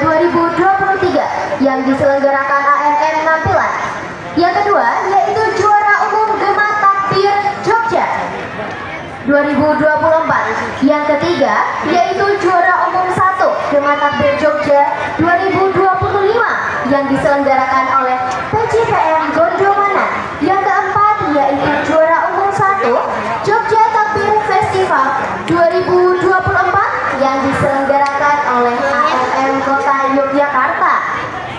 2023 yang diselenggarakan AMM Nampilan. Yang kedua yaitu juara umum Gema Takbir Jogja 2024. Yang ketiga yaitu juara umum 1 Gema Takbir Jogja 2025 yang diselenggarakan oleh PJPM Gondomanan. Yang keempat yaitu juara umum 1 Jogja Takbir Festival 2024 yang diselenggarakan oleh AMM Kota Yogyakarta.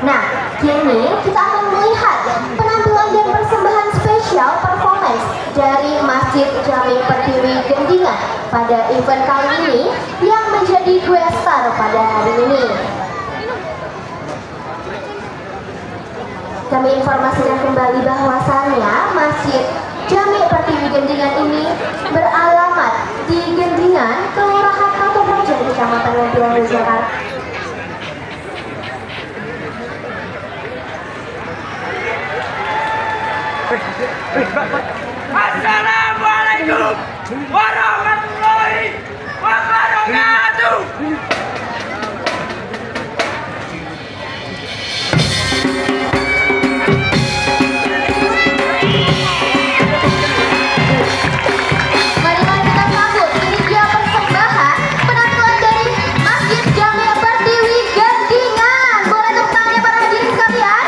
Nah, kini kita akan melihat penampilan dan persembahan spesial performance dari Masjid Jami Pertiwi Gendingan pada event kali ini yang menjadi guest star pada hari ini. Kami informasikan kembali bahwasannya Masjid Jami Pertiwi Gendingan ini beralamat di Gendingan, Kelurahan Katoprojo, Kecamatan Nampilan, Jakarta. Assalamualaikum warahmatullahi wabarakatuh. Marilah kita sambut, ini dia persembahan penampilan dari Masjid Jami Pertiwi Gendingan. Boleh tepuk tangannya para hadirin sekalian.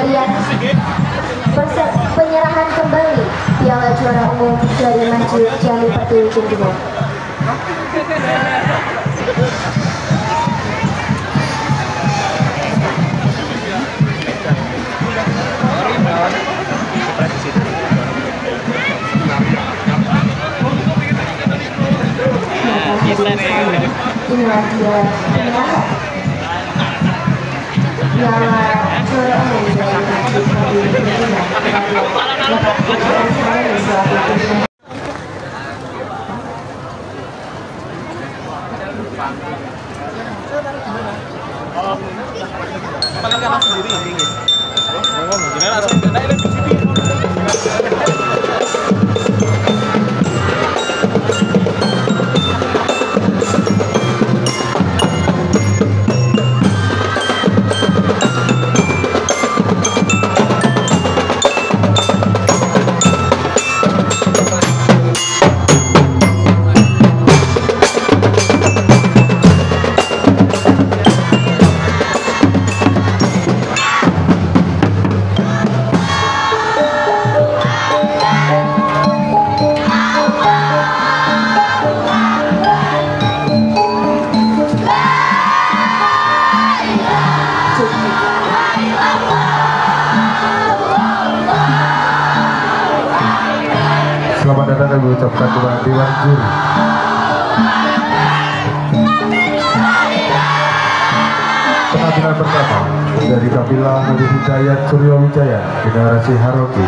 sekalian, penyerahan kembali Piala Juara Umum dari Masjid Jami Pertiwi Timur. Inilah dia penyerahan Piala Juara Umum dari Masjid Jami Pertiwi Timur. Selamat datang kami ucapkan kepada Dewan Juri. Penampilan pertama dari Kapila Hadi Hidayat Suryo Wijaya, Generasi Haroki.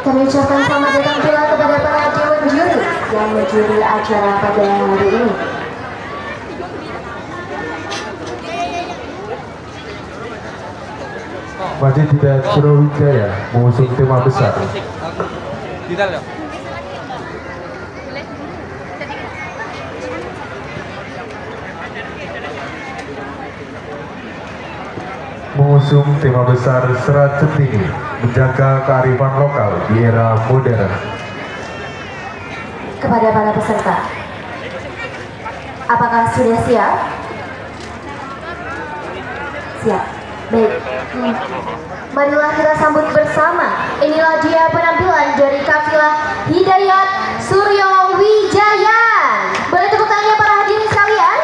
Kami ucapkan selamat datang pula kepada para Dewan Juri yang menjuri acara pada hari ini. Masjid Hidayat Suryo Wijaya mengusung tema besar. Mengusung tema besar Serat Centini, menjaga kearifan lokal di era modern. Kepada para peserta, apakah sudah siap? Siap. Baik. Marilah kita sambut bersama. Inilah dia penampilan dari Kafilah Hidayat Suryo Wijaya. Boleh tepuk tangannya para hadirin sekalian?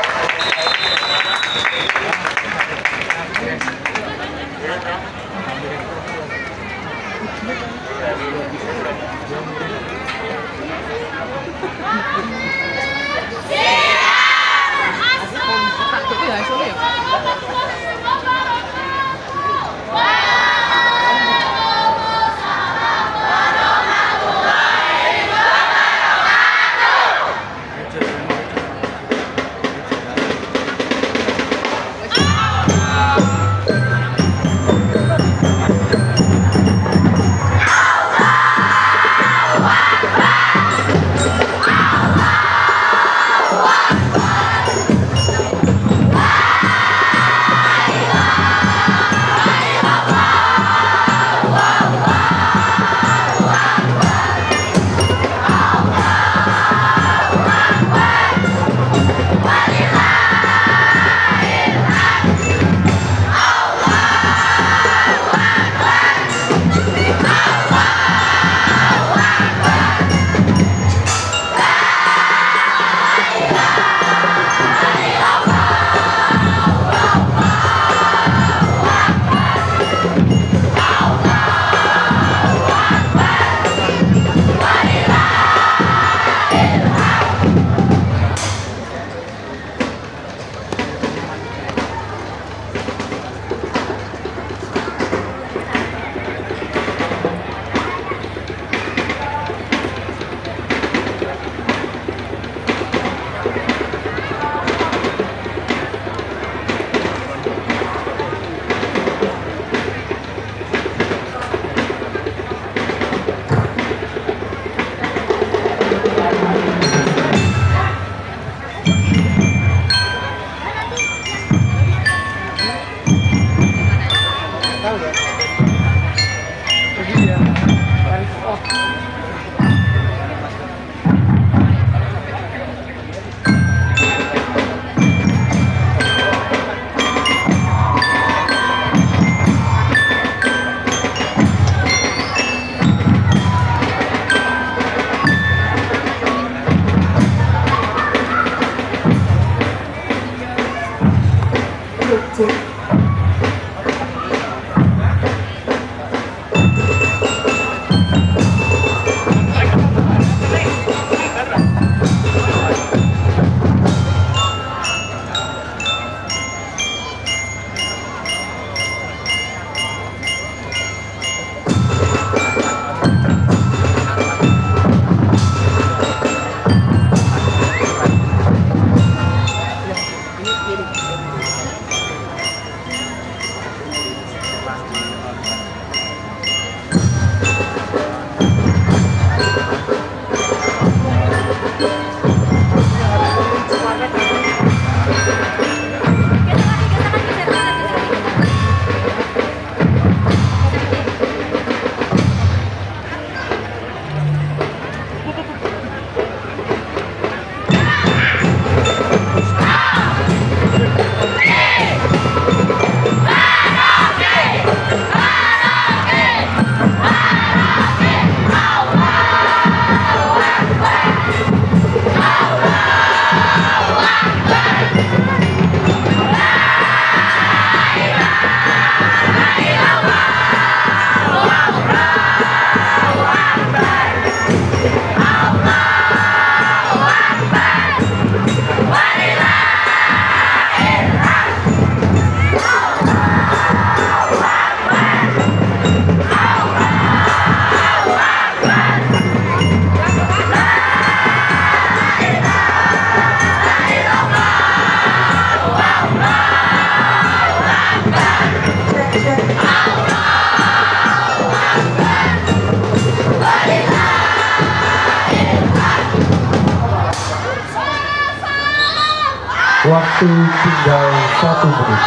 Waktu tinggal 1 menit.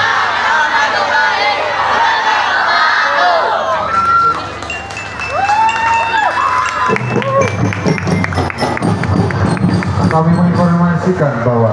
Kami menginformasikan bahwa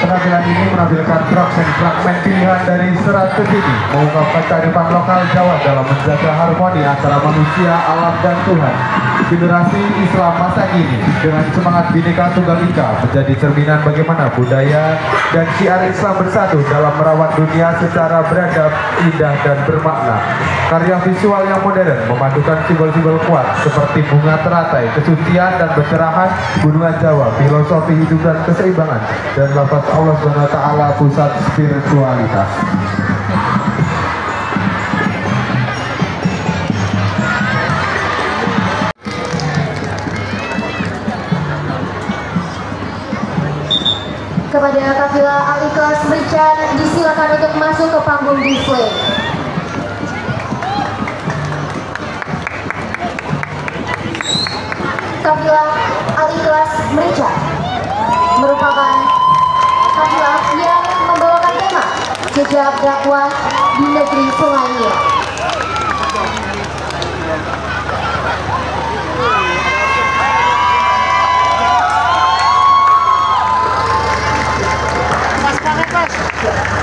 penampilan ini menampilkan fragmen pilihan dari serat Kediri, mengungkapkan kearifan lokal Jawa dalam menjaga harmoni antara manusia, alam, dan Tuhan. Generasi Islam masa kini dengan semangat Bhinneka Tunggal Ika menjadi cerminan bagaimana budaya dan syiar Islam bersatu dalam merawat dunia secara beradab, indah, dan bermakna. Karya visual yang modern memadukan simbol-simbol kuat seperti bunga teratai, kesucian dan pencerahan gunungan Jawa, filosofi hidup dan keseimbangan, dan lafaz Allah SWT pusat spiritualitas. Kepada kafilah Al-Ikhlas Merican disilakan untuk masuk ke panggung display. Kafilah Al-Ikhlas Merican merupakan kafilah yang membawakan tema jejak dakwah di negeri Sungai Nil.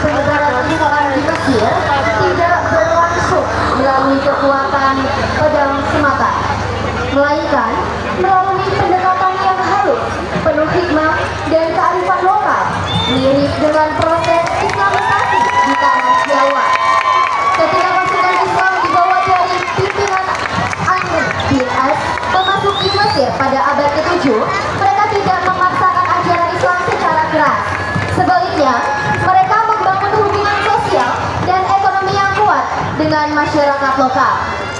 Penyebaran Islam di Mesir tidak berlangsung melalui kekuatan pedang semata, melainkan melalui pendekatan yang halus, penuh hikmah dan kearifan lokal, mirip dengan proses Islamisasi di tanah Jawa. Ketika pasukan Islam dibawa dari pimpinan Amr bin As memasuki Mesir pada abad ke-7, mereka tidak memaksakan ajaran Islam secara keras. Sebaliknya, mereka membangun hubungan sosial dan ekonomi yang kuat dengan masyarakat lokal,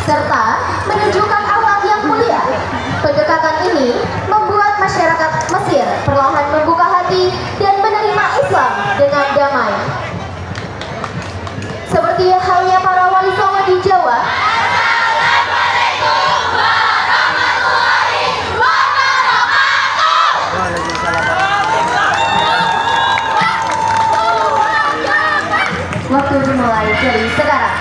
serta menunjukkan akhlak yang mulia. Pendekatan ini membuat masyarakat Mesir perlahan membuka hati dan menerima Islam dengan damai. Seperti halnya para wali songo di Jawa, waktu dimulai dari sekarang.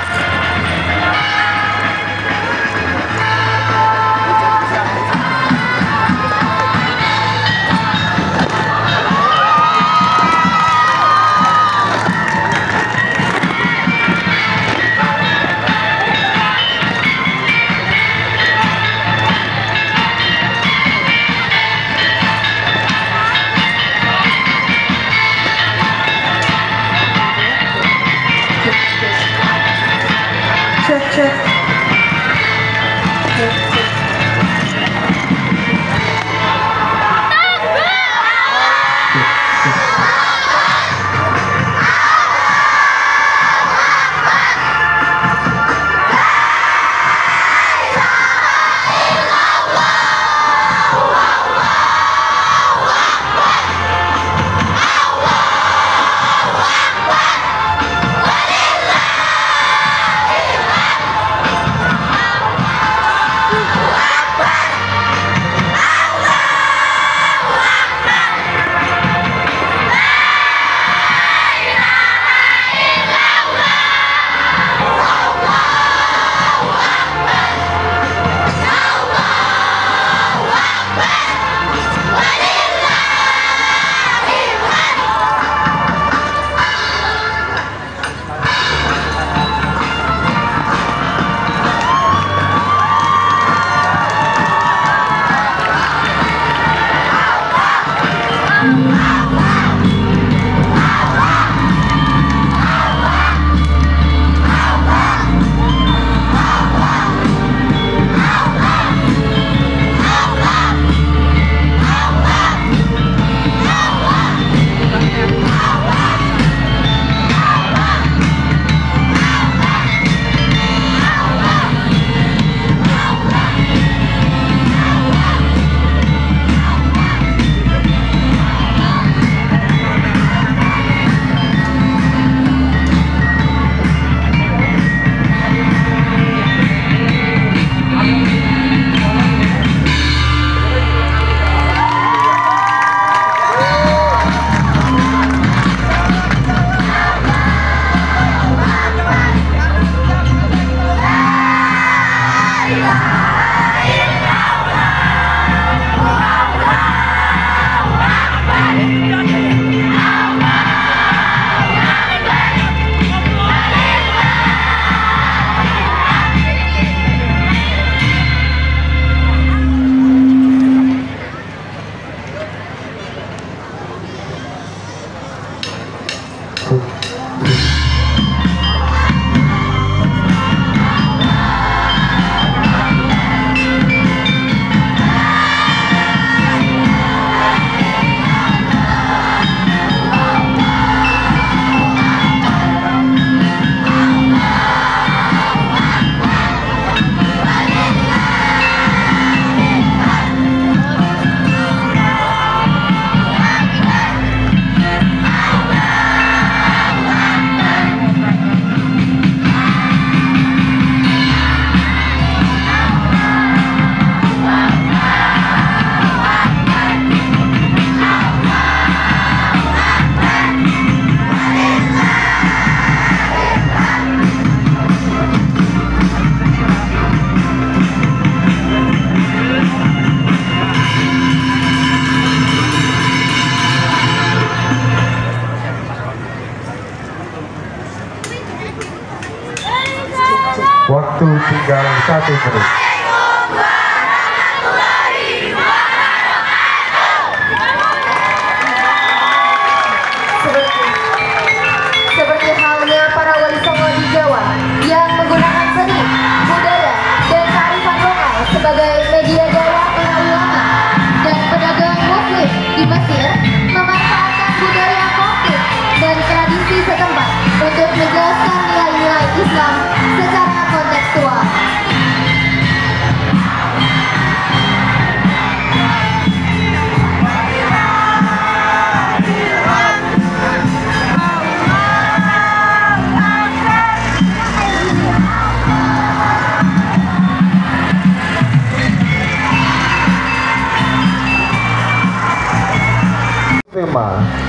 Waktu tinggal 1 menit. Seperti halnya para wali songo di Jawa yang menggunakan seni, budaya, dan kearifan lokal sebagai media dakwah para ulama dan pedagang muslim di Mesir memanfaatkan budaya Koptik dan tradisi setempat untuk menjelaskan nilai-nilai Islam secara kontekstual.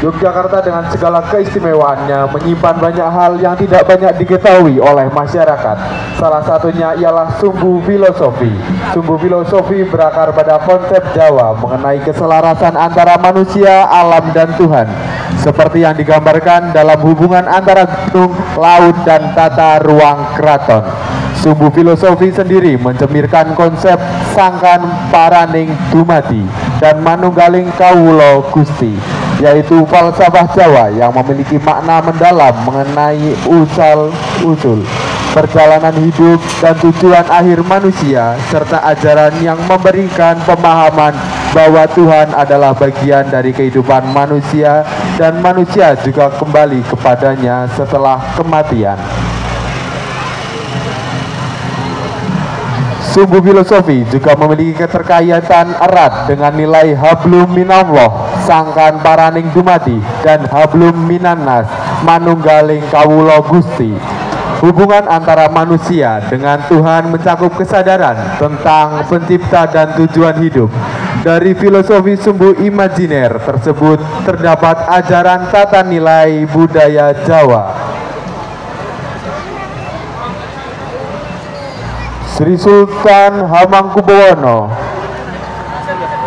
Yogyakarta dengan segala keistimewaannya menyimpan banyak hal yang tidak banyak diketahui oleh masyarakat. Salah satunya ialah sumbu filosofi. Sumbu filosofi berakar pada konsep Jawa mengenai keselarasan antara manusia, alam, dan Tuhan, seperti yang digambarkan dalam hubungan antara gunung, laut, dan tata ruang keraton. Sumbu filosofi sendiri mencemirkan konsep sangkan paraning dumadi dan manunggaling kawula Gusti, yaitu falsafah Jawa yang memiliki makna mendalam mengenai usul perjalanan hidup dan tujuan akhir manusia, serta ajaran yang memberikan pemahaman bahwa Tuhan adalah bagian dari kehidupan manusia dan manusia juga kembali kepadanya setelah kematian. Sumbu filosofi juga memiliki keterkaitan erat dengan nilai hablum minallah, sangkan paraning dumadi, dan hablum minannas, manunggaling kawula Gusti. Hubungan antara manusia dengan Tuhan mencakup kesadaran tentang pencipta dan tujuan hidup. Dari filosofi sumbu imajiner tersebut terdapat ajaran tata nilai budaya Jawa. Sri Sultan Hamengkubuwono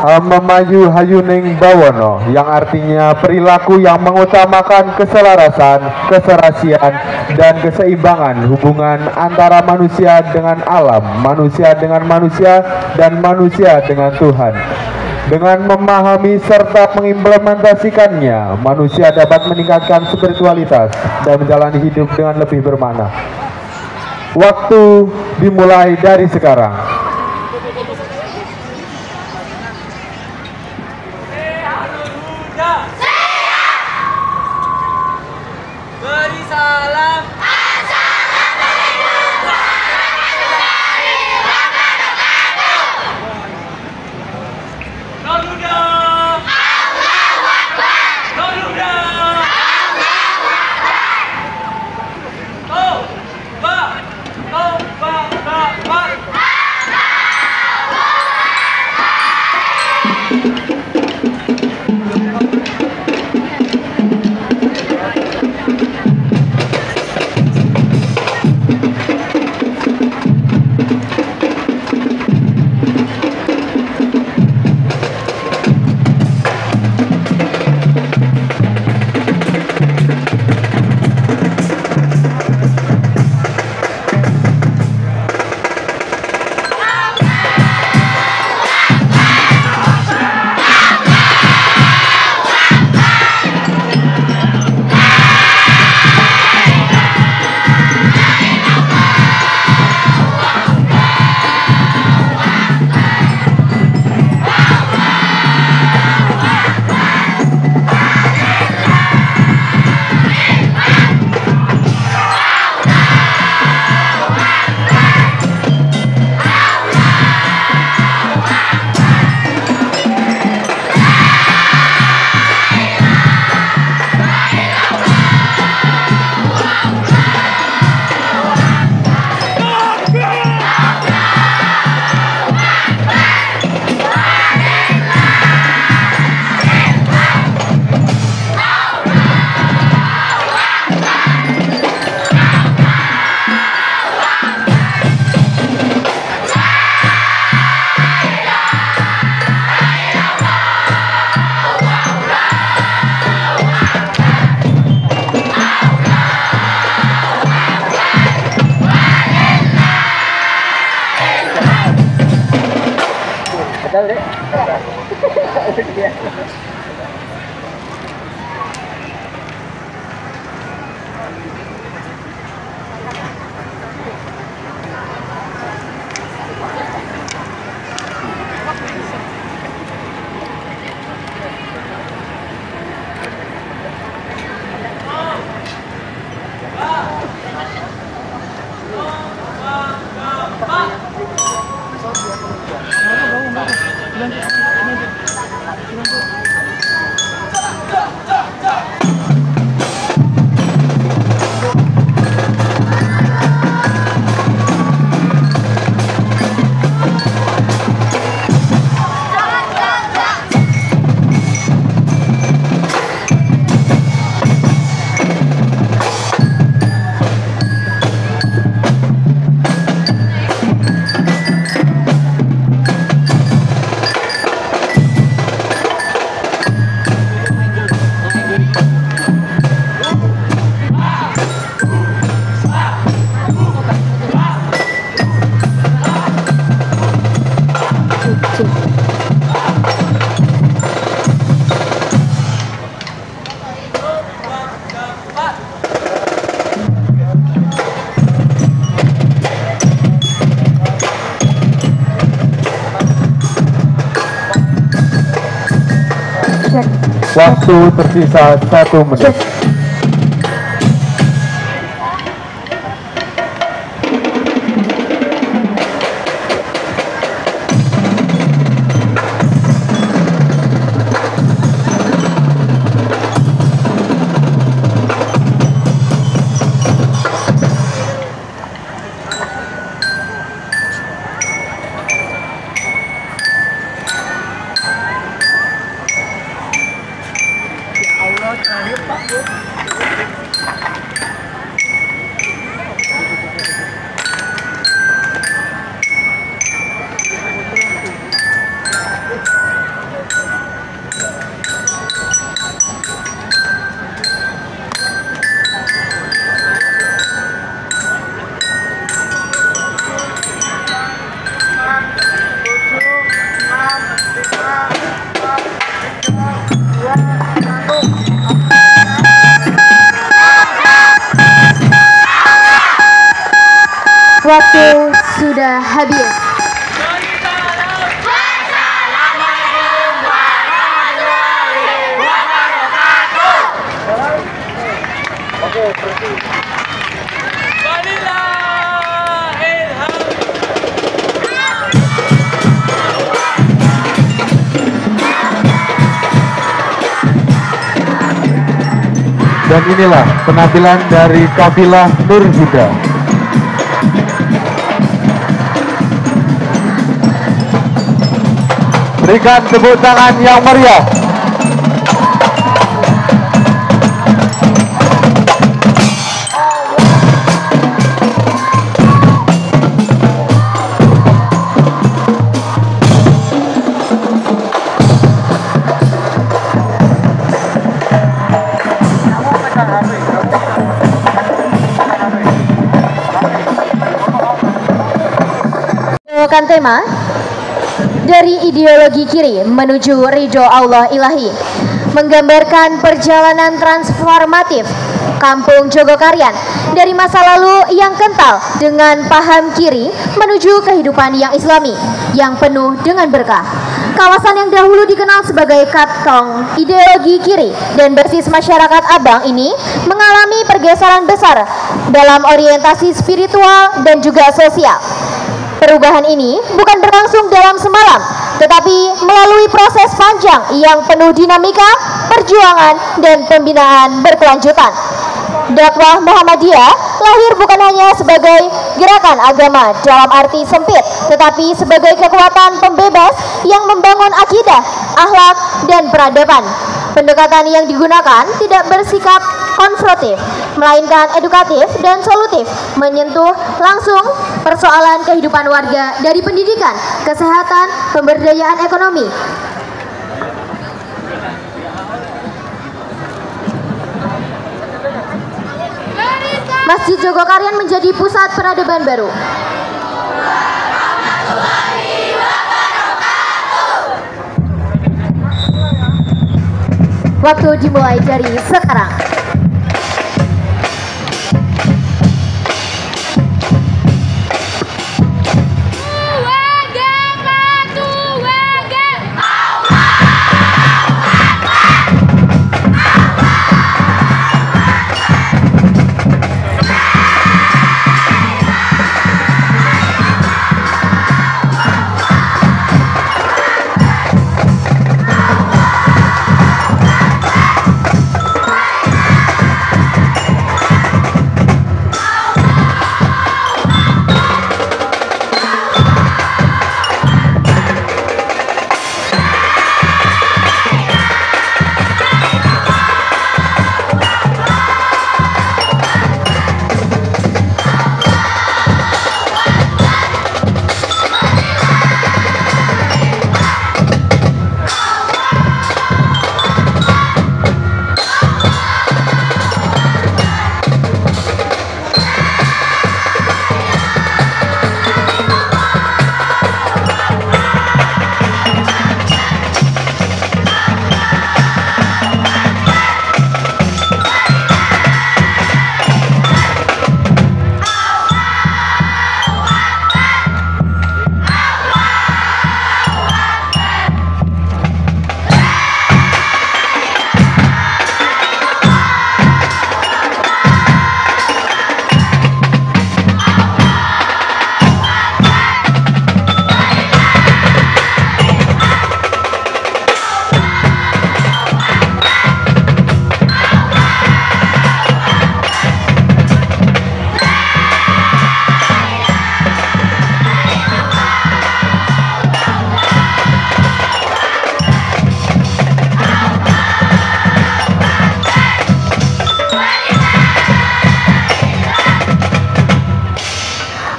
Hamemayu Hayuning Bawono, yang artinya perilaku yang mengutamakan keselarasan, keserasian, dan keseimbangan hubungan antara manusia dengan alam, manusia dengan manusia, dan manusia dengan Tuhan. Dengan memahami serta mengimplementasikannya, manusia dapat meningkatkan spiritualitas dan menjalani hidup dengan lebih bermakna. Waktu dimulai dari sekarang. Beri salam. Assalamualaikum warahmatullahi wabarakatuh. Garuda. Allahu Akbar. Garuda. Allahu Akbar. Toba. Toba. Toba. Waktu tersisa 1 menit. Waktu sudah habis. Dan inilah penampilan dari kafilah Nur Huda. Berikan tepuk tangan yang meriah. Membawakan tema dari ideologi kiri menuju ridho Allah ilahi, menggambarkan perjalanan transformatif Kampung Jogokarian dari masa lalu yang kental dengan paham kiri menuju kehidupan yang islami yang penuh dengan berkah. Kawasan yang dahulu dikenal sebagai Katkong ideologi kiri dan basis masyarakat Abang ini mengalami pergeseran besar dalam orientasi spiritual dan juga sosial. Perubahan ini bukan berlangsung dalam semalam, tetapi melalui proses panjang yang penuh dinamika, perjuangan, dan pembinaan berkelanjutan. Dakwah Muhammadiyah lahir bukan hanya sebagai gerakan agama dalam arti sempit, tetapi sebagai kekuatan pembebas yang membangun akidah, akhlak, dan peradaban. Pendekatan yang digunakan tidak bersikap konfrontatif, melainkan edukatif dan solutif, menyentuh langsung persoalan kehidupan warga dari pendidikan, kesehatan, pemberdayaan ekonomi. Masjid Jogokarian menjadi pusat peradaban baru. Waktu dimulai dari sekarang.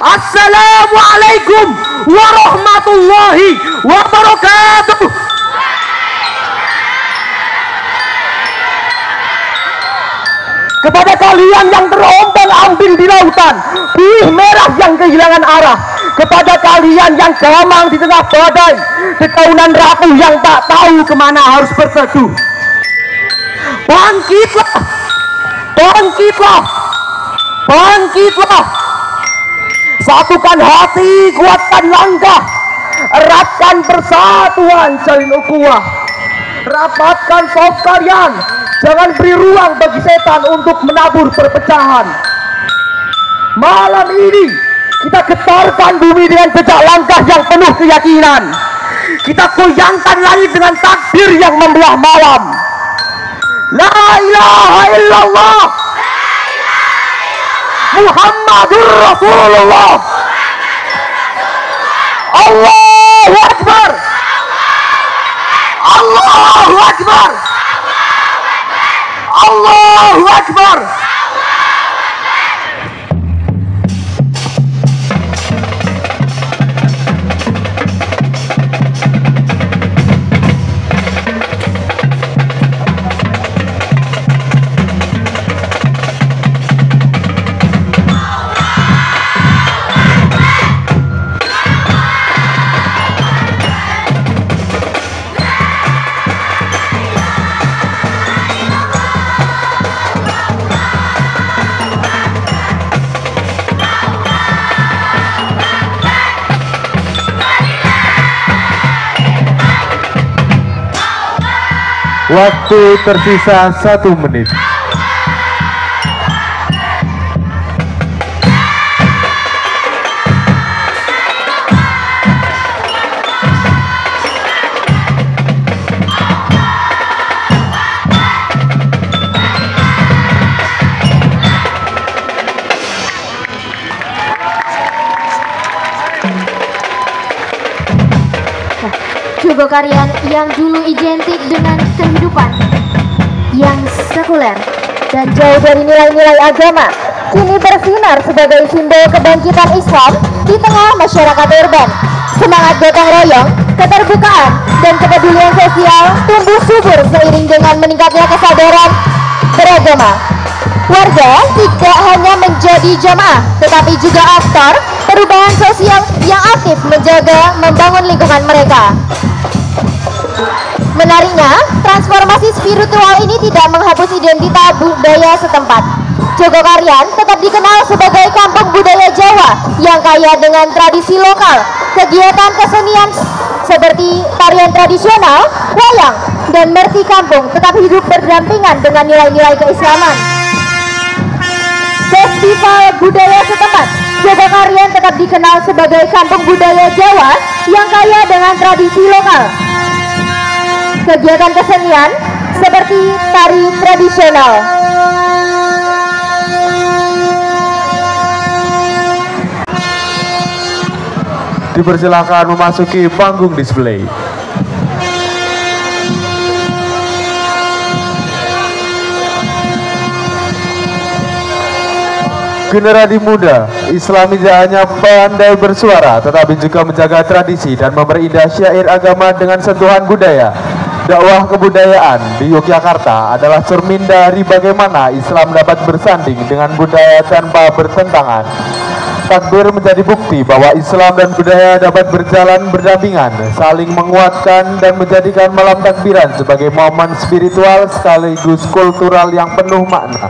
Assalamualaikum warahmatullahi wabarakatuh. Kepada kalian yang terombang-ambing di lautan, pih merah yang kehilangan arah, kepada kalian yang gamang di tengah badai, dedaunan rapuh yang tak tahu kemana harus berteduh, bangkitlah, bangkitlah, bangkitlah. Satukan hati, kuatkan langkah, eratkan persatuan, jalin ukhuwah. Rapatkan soft kalian, jangan beri ruang bagi setan untuk menabur perpecahan. Malam ini kita getarkan bumi dengan jejak langkah yang penuh keyakinan. Kita goyangkan langit dengan takbir yang membelah malam. La ilaha illallah Muhammadur Rasulullah. Allahu Akbar. Allahu Akbar. Allahu Akbar. Waktu tersisa 1 menit. Juga karyan yang dulu identik dengan kehidupan yang sekuler dan jauh dari nilai-nilai agama, kini bersinar sebagai simbol kebangkitan Islam di tengah masyarakat urban. Semangat gotong royong, keterbukaan, dan kepedulian sosial tumbuh subur seiring dengan meningkatnya kesadaran beragama. Warga tidak hanya menjadi jamaah, tetapi juga aktor perubahan sosial yang aktif menjaga membangun lingkungan mereka. Menariknya, Transformasi spiritual ini tidak menghapus identitas budaya setempat. Jogokarian tetap dikenal sebagai kampung budaya Jawa yang kaya dengan tradisi lokal. Kegiatan kesenian seperti tarian tradisional, wayang, dan merti kampung tetap hidup berdampingan dengan nilai-nilai keislaman. Festival budaya setempat, Jogokarian tetap dikenal sebagai kampung budaya Jawa yang kaya dengan tradisi lokal. Kegiatan kesenian seperti tari tradisional. Dipersilakan memasuki panggung display. Generasi muda Islami tidak hanya pandai bersuara, tetapi juga menjaga tradisi dan memperindah syair agama dengan sentuhan budaya. Dakwah kebudayaan di Yogyakarta adalah cermin dari bagaimana Islam dapat bersanding dengan budaya tanpa bertentangan. Takbir menjadi bukti bahwa Islam dan budaya dapat berjalan berdampingan, saling menguatkan dan menjadikan malam takbiran sebagai momen spiritual sekaligus kultural yang penuh makna.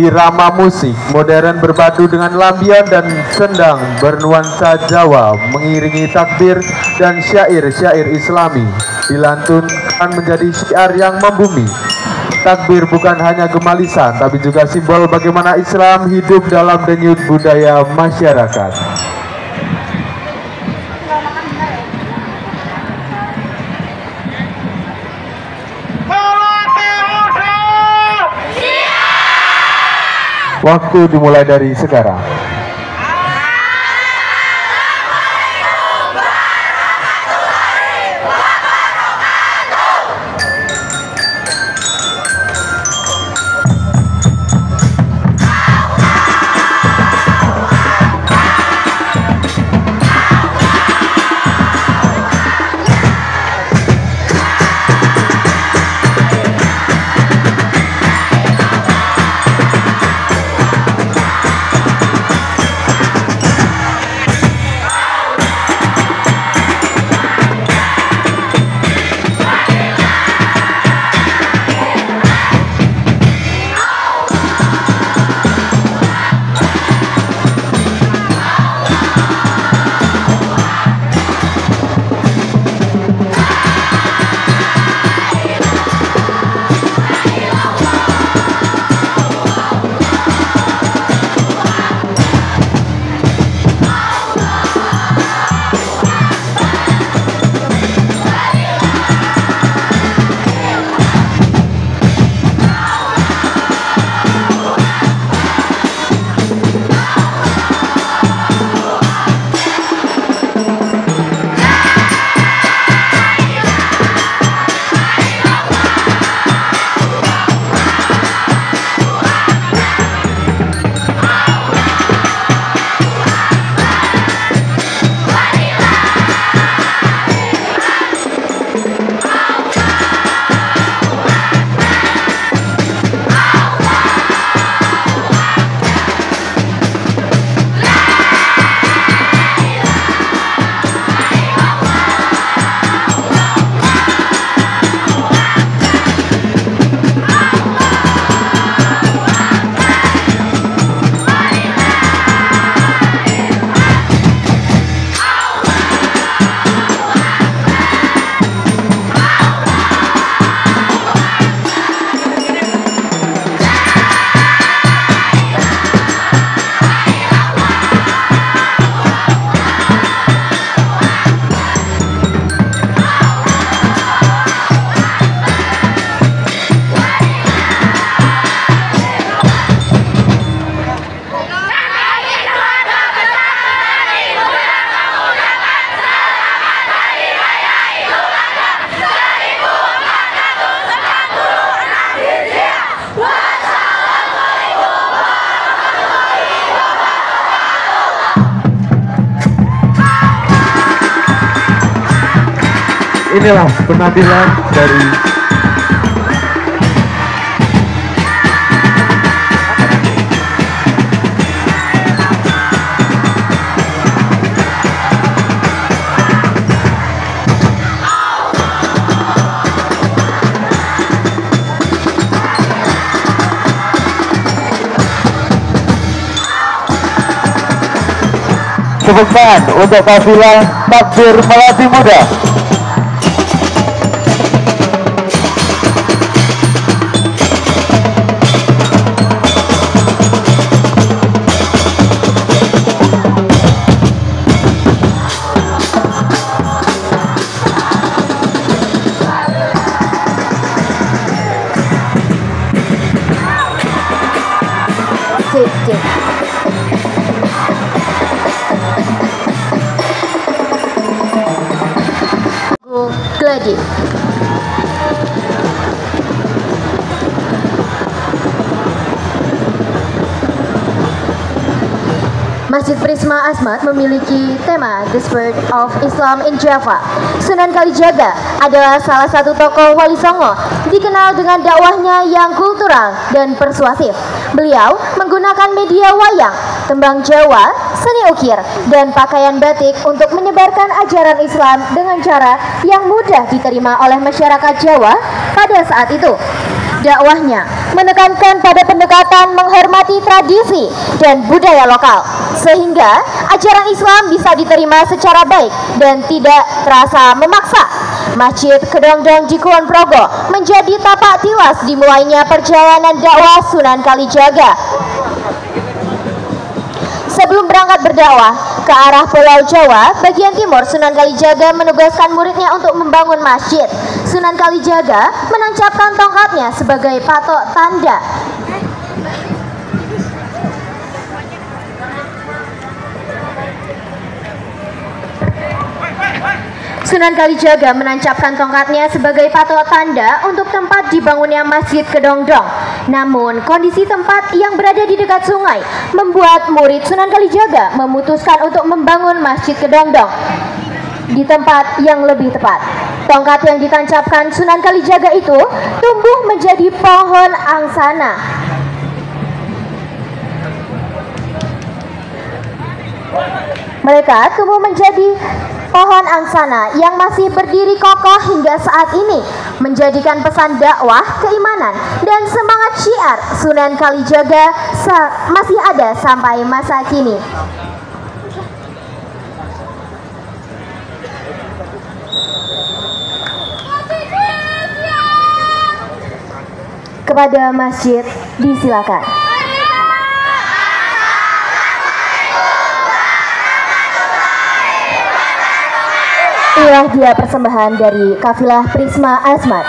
Irama musik modern berpadu dengan lampion dan sendang bernuansa Jawa mengiringi takbir dan syair-syair Islami dilantunkan menjadi syiar yang membumi. Takbir bukan hanya gemalisan, tapi juga simbol bagaimana Islam hidup dalam denyut budaya masyarakat. Waktu dimulai dari sekarang. Inilah penampilan dari tepuk tangan untuk kafilah takbir Melati Muda. Gladi. Masjid Prisma Asmat memiliki tema The Spirit of Islam in Java. Sunan Kalijaga adalah salah satu tokoh Wali Songo, dikenal dengan dakwahnya yang kultural dan persuasif. Beliau menggunakan media wayang, tembang Jawa, seni ukir, dan pakaian batik untuk menyebarkan ajaran Islam dengan cara yang mudah diterima oleh masyarakat Jawa pada saat itu. Dakwahnya menekankan pada pendekatan menghormati tradisi dan budaya lokal, sehingga ajaran Islam bisa diterima secara baik dan tidak terasa memaksa. Masjid Kedongdong di Kulon Progo menjadi tapak tilas dimulainya perjalanan dakwah Sunan Kalijaga. Sebelum berangkat berdakwah ke arah Pulau Jawa bagian timur, Sunan Kalijaga menugaskan muridnya untuk membangun masjid. Sunan Kalijaga menancapkan tongkatnya sebagai patok tanda. Sunan Kalijaga menancapkan tongkatnya sebagai patok tanda untuk tempat dibangunnya Masjid Kedongdong. Namun, kondisi tempat yang berada di dekat sungai membuat murid Sunan Kalijaga memutuskan untuk membangun Masjid Kedongdong di tempat yang lebih tepat. Tongkat yang ditancapkan Sunan Kalijaga itu tumbuh menjadi pohon angsana. Mereka tumbuh menjadi pohon angsana yang masih berdiri kokoh hingga saat ini, menjadikan pesan dakwah, keimanan, dan semangat syiar Sunan Kalijaga masih ada sampai masa kini. Kepada masjid disilakan. Inilah dia persembahan dari kafilah Prisma Asmat.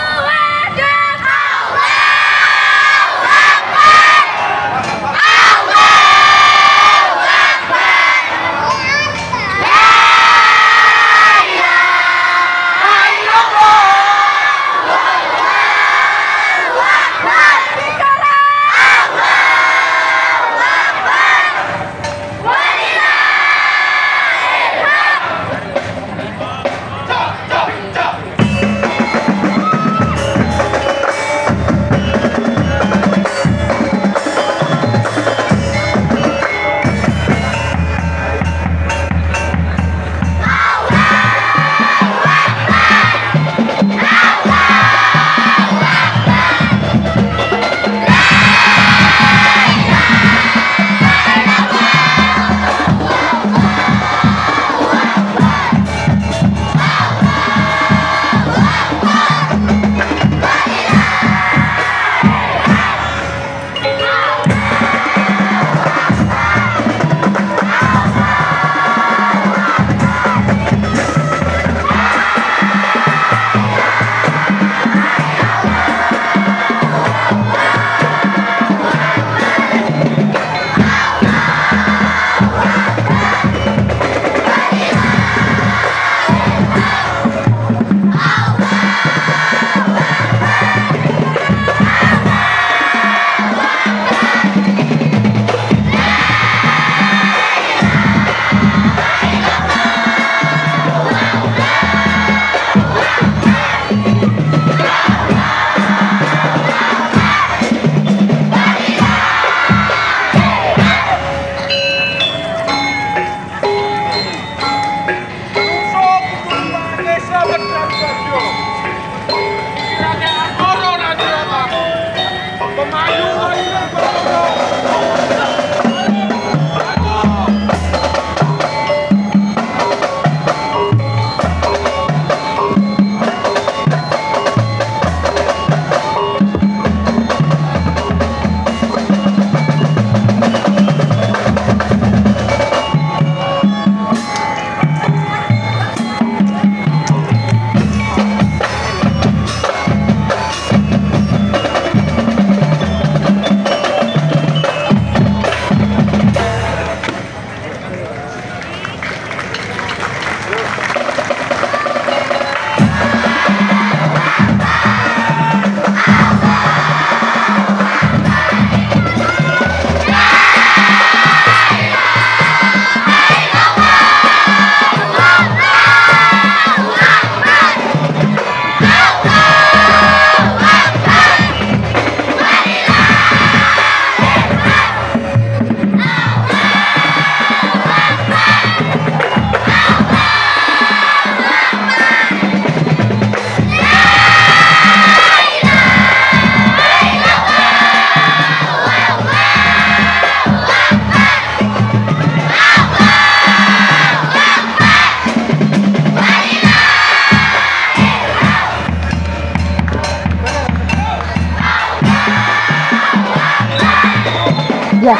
Ya,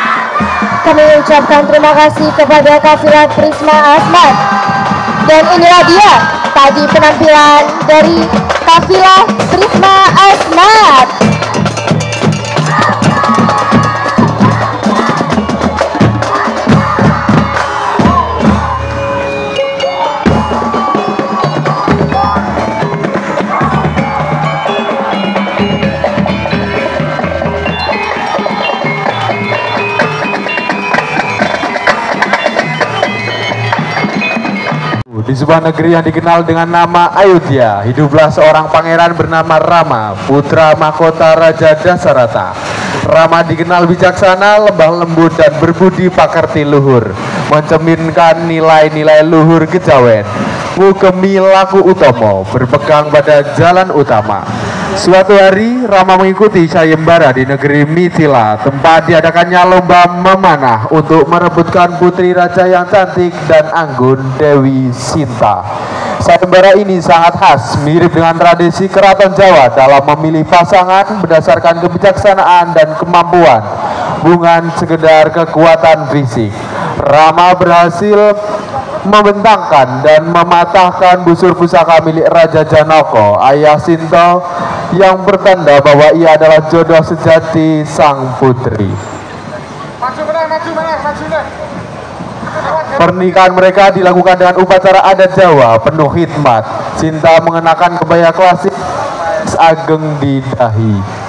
kami ucapkan terima kasih kepada Kafilah Prisma Asmat. Dan inilah dia tadi penampilan dari Kafilah Prisma Asmat. Di sebuah negeri yang dikenal dengan nama Ayodhya, hiduplah seorang pangeran bernama Rama, putra mahkota Raja Dasarata. Rama dikenal bijaksana, lembah lembut, dan berbudi pakerti luhur, mencerminkan nilai-nilai luhur kejawen. Ngugemi laku utomo, berpegang pada jalan utama. Suatu hari, Rama mengikuti sayembara di negeri Mithila, tempat diadakannya lomba memanah untuk merebutkan putri raja yang cantik dan anggun, Dewi Sinta. Sayembara ini sangat khas, mirip dengan tradisi keraton Jawa dalam memilih pasangan berdasarkan kebijaksanaan dan kemampuan, bukan sekedar kekuatan fisik. Rama berhasil membentangkan dan mematahkan busur pusaka milik Raja Janaka, ayah Sinta, yang bertanda bahwa ia adalah jodoh sejati sang putri. Pernikahan mereka dilakukan dengan upacara adat Jawa penuh hikmat. Sinta mengenakan kebaya klasik ageng di dahi.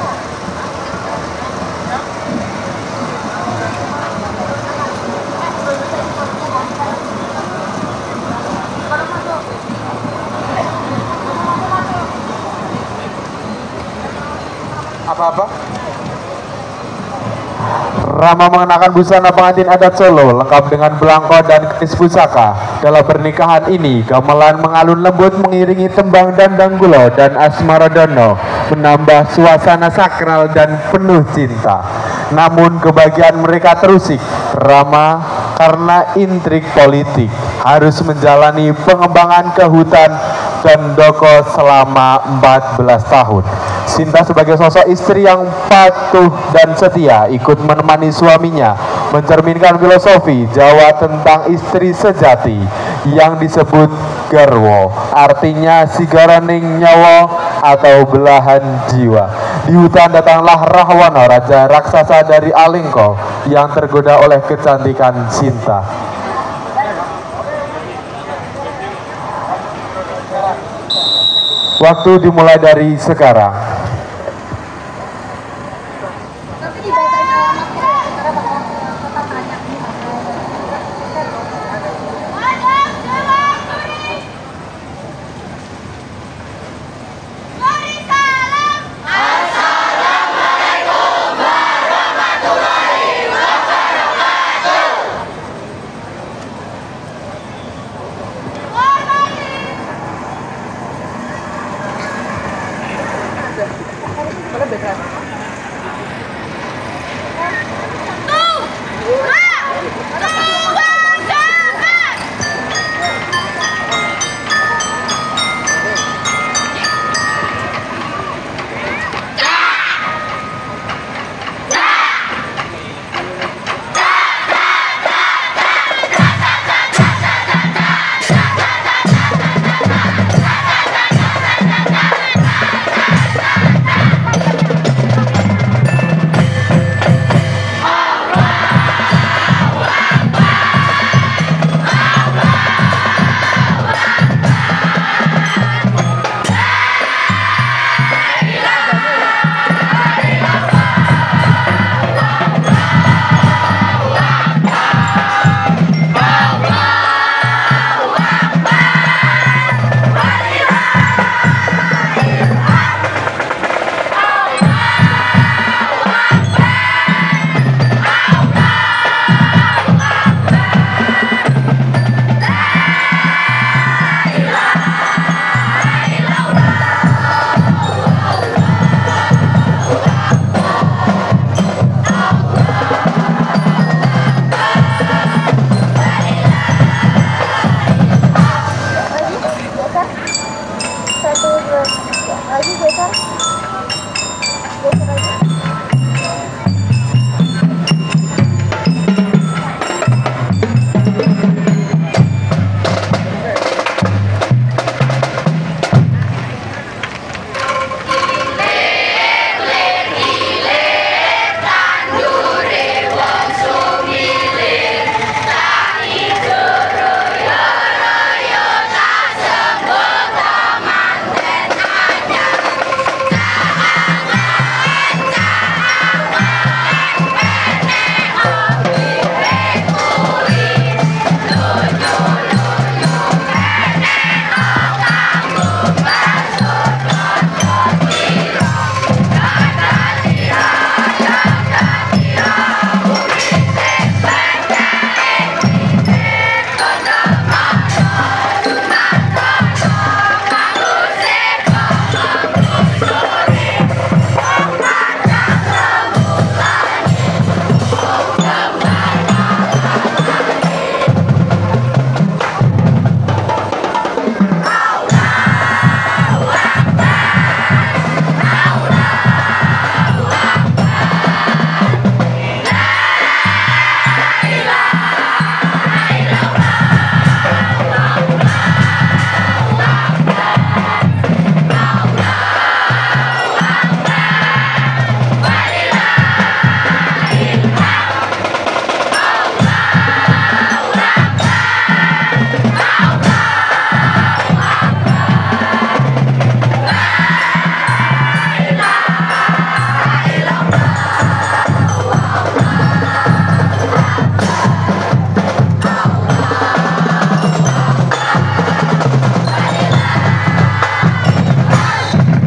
Apa-apa? Rama mengenakan busana pengantin adat Solo lengkap dengan belangko dan keris pusaka. Dalam pernikahan ini, gamelan mengalun lembut mengiringi tembang Dandang Gulo dan Asmaradono, menambah suasana sakral dan penuh cinta. Namun kebahagiaan mereka terusik. Rama karena intrik politik harus menjalani pengembangan ke hutan Dandoko selama 14 tahun. Sinta sebagai sosok istri yang patuh dan setia ikut menemani suaminya, mencerminkan filosofi Jawa tentang istri sejati yang disebut garwo, artinya sigaraning nyawa atau belahan jiwa. Di hutan datanglah Rahwana, raja raksasa dari Alengka yang tergoda oleh kecantikan Sinta. Waktu dimulai dari sekarang.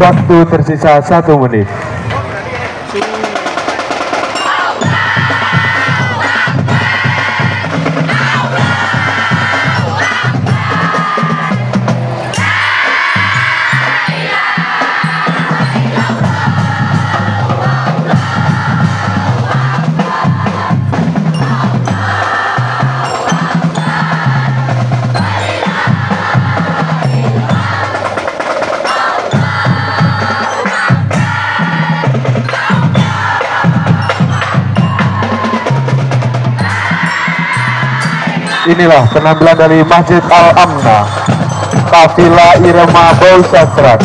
Waktu tersisa 1 menit. Inilah penampilan dari Masjid Al-Amna, Kafilah Irama Bausastrat.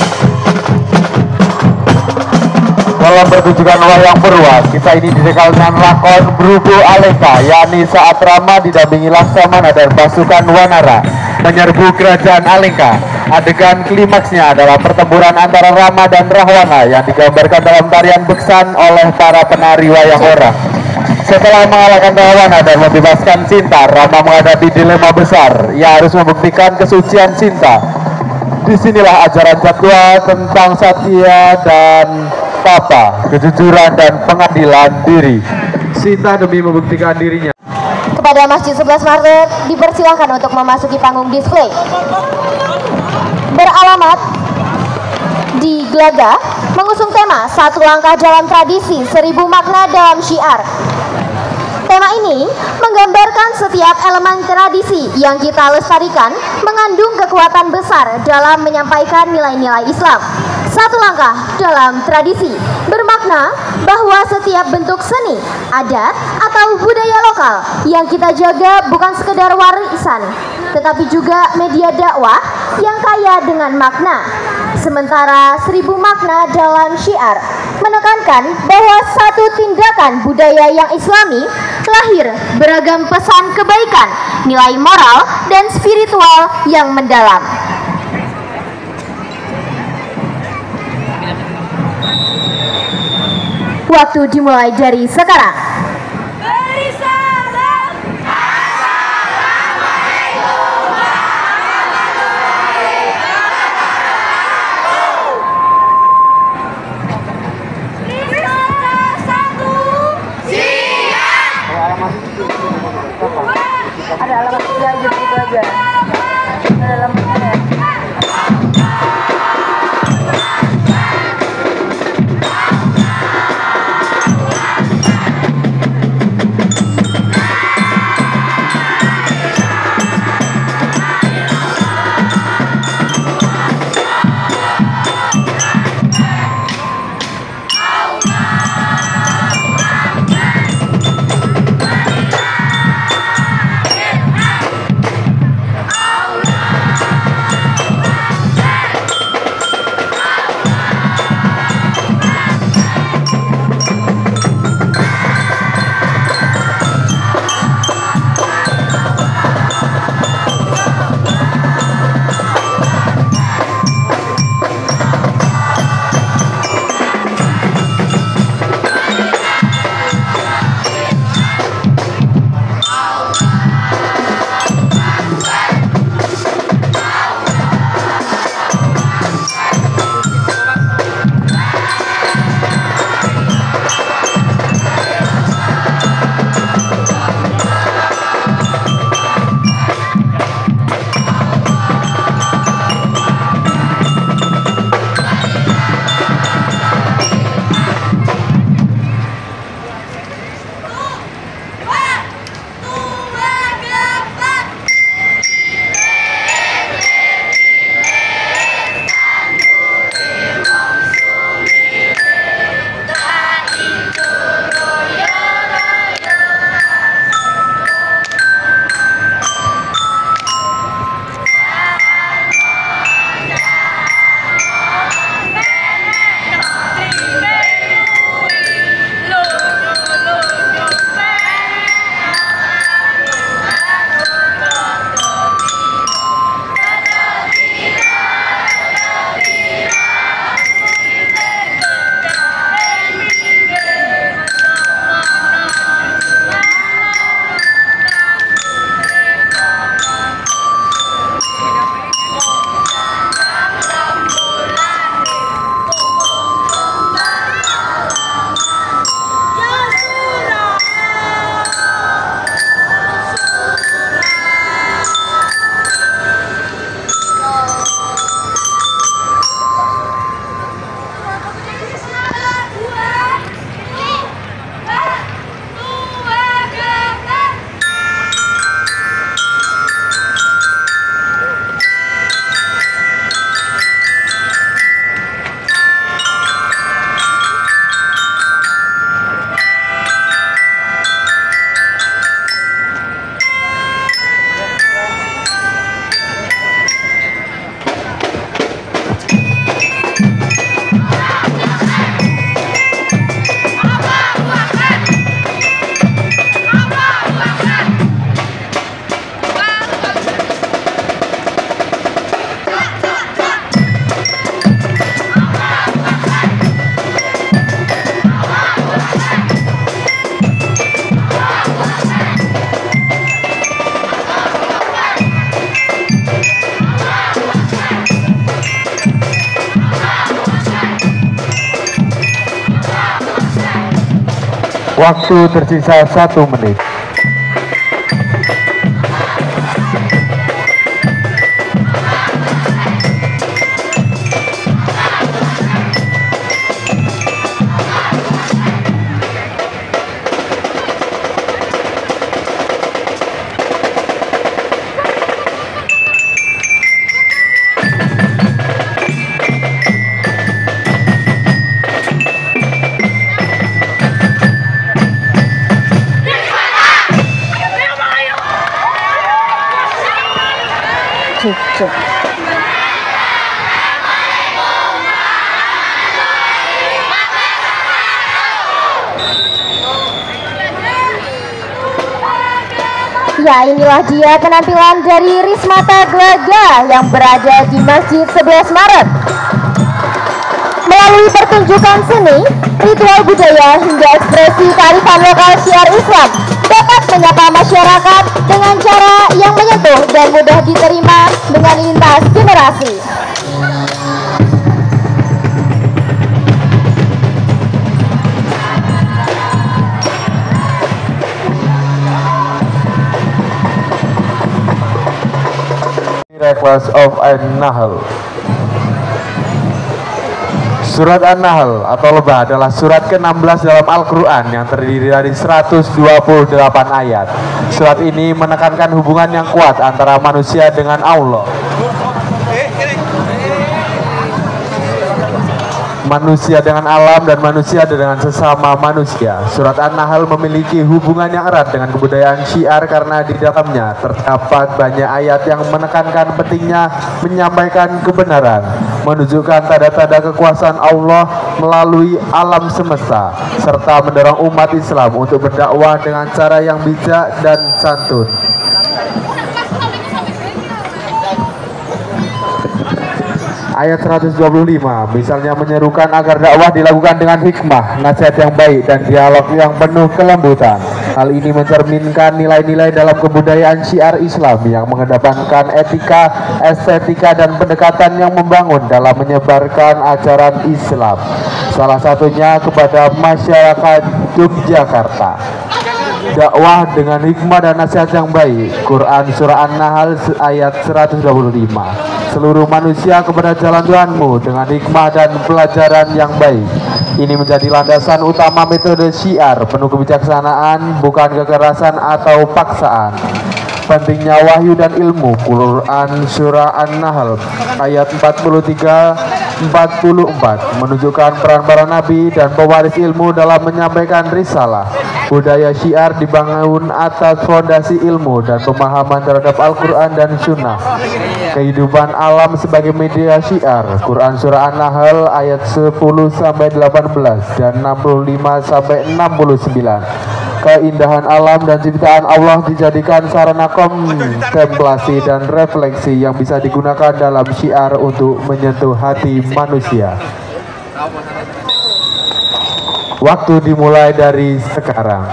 Dalam pertunjukan wayang Purwa, kisah ini didekal dengan lakon Brubu Aleka, yakni saat Rama didampingi Laksamana dan pasukan Wanara menyerbu kerajaan Alengka. Adegan klimaksnya adalah pertempuran antara Rama dan Rahwana yang digambarkan dalam tarian beksan oleh para penari wayang orang. Setelah mengalahkan Rahwana dan membebaskan Sinta, Rama menghadapi dilema besar. Ia harus membuktikan kesucian Sinta. Disinilah ajaran Jatwa tentang Satya dan Tapa, kejujuran dan pengadilan diri. Sinta demi membuktikan dirinya. Kepada Masjid 11 Maret dipersilahkan untuk memasuki panggung display. Beralamat di Glaga, mengusung tema Satu Langkah Dalam Tradisi, 1000 Makna Dalam Syiar. Tema ini menggambarkan setiap elemen tradisi yang kita lestarikan mengandung kekuatan besar dalam menyampaikan nilai-nilai Islam. Satu langkah dalam tradisi bermakna bahwa setiap bentuk seni, adat, atau budaya lokal yang kita jaga bukan sekedar warisan, tetapi juga media dakwah yang kaya dengan makna. Sementara 1000 makna dalam syiar menekankan bahwa satu tindakan budaya yang islami lahir beragam pesan kebaikan, nilai moral, dan spiritual yang mendalam. Waktu dimulai dari sekarang. Beri salam. Assalamualaikum warahmatullahi wabarakatuh. Risala 1. Siap. Ada alamat dia gitu aja. Ada alamatnya. Waktu tersisa 1 menit. Ya, inilah dia penampilan dari Rismata Glaga yang berada di Masjid 11 Maret. Melalui pertunjukan seni, ritual budaya hingga ekspresi kearifan lokal syiar Islam dapat menyapa masyarakat dengan cara yang menyentuh dan mudah diterima dengan lintas generasi. Miracles of An-Nahl. Surat An-Nahl atau Lebah adalah surat ke-16 dalam Al-Quran yang terdiri dari 128 ayat. Surat ini menekankan hubungan yang kuat antara manusia dengan Allah, manusia dengan alam, dan manusia dengan sesama manusia. Surat An-Nahl memiliki hubungan yang erat dengan kebudayaan Syiar karena di dalamnya terdapat banyak ayat yang menekankan pentingnya menyampaikan kebenaran, menunjukkan tanda-tanda kekuasaan Allah melalui alam semesta, serta mendorong umat Islam untuk berdakwah dengan cara yang bijak dan santun. Ayat 125 misalnya menyerukan agar dakwah dilakukan dengan hikmah, nasihat yang baik, dan dialog yang penuh kelembutan. Hal ini mencerminkan nilai-nilai dalam kebudayaan syiar Islam yang mengedepankan etika, estetika, dan pendekatan yang membangun dalam menyebarkan ajaran Islam. Salah satunya kepada masyarakat Yogyakarta. Dakwah dengan hikmah dan nasihat yang baik. Quran Surah An-Nahl ayat 125. Seluruh manusia kepada jalan Tuhanmu dengan hikmah dan pelajaran yang baik. Ini menjadi landasan utama metode syiar, penuh kebijaksanaan, bukan kekerasan atau paksaan. Pentingnya wahyu dan ilmu. Quran Surah An-Nahl ayat 43-44 menunjukkan peran para nabi dan pewaris ilmu dalam menyampaikan risalah. Budaya syiar dibangun atas fondasi ilmu dan pemahaman terhadap Al-Quran dan Sunnah. Kehidupan alam sebagai media syiar. Quran Surah An-Nahl ayat 10-18 dan 65-69. Keindahan alam dan ciptaan Allah dijadikan sarana kontemplasi dan refleksi yang bisa digunakan dalam syiar untuk menyentuh hati manusia. Waktu dimulai dari sekarang.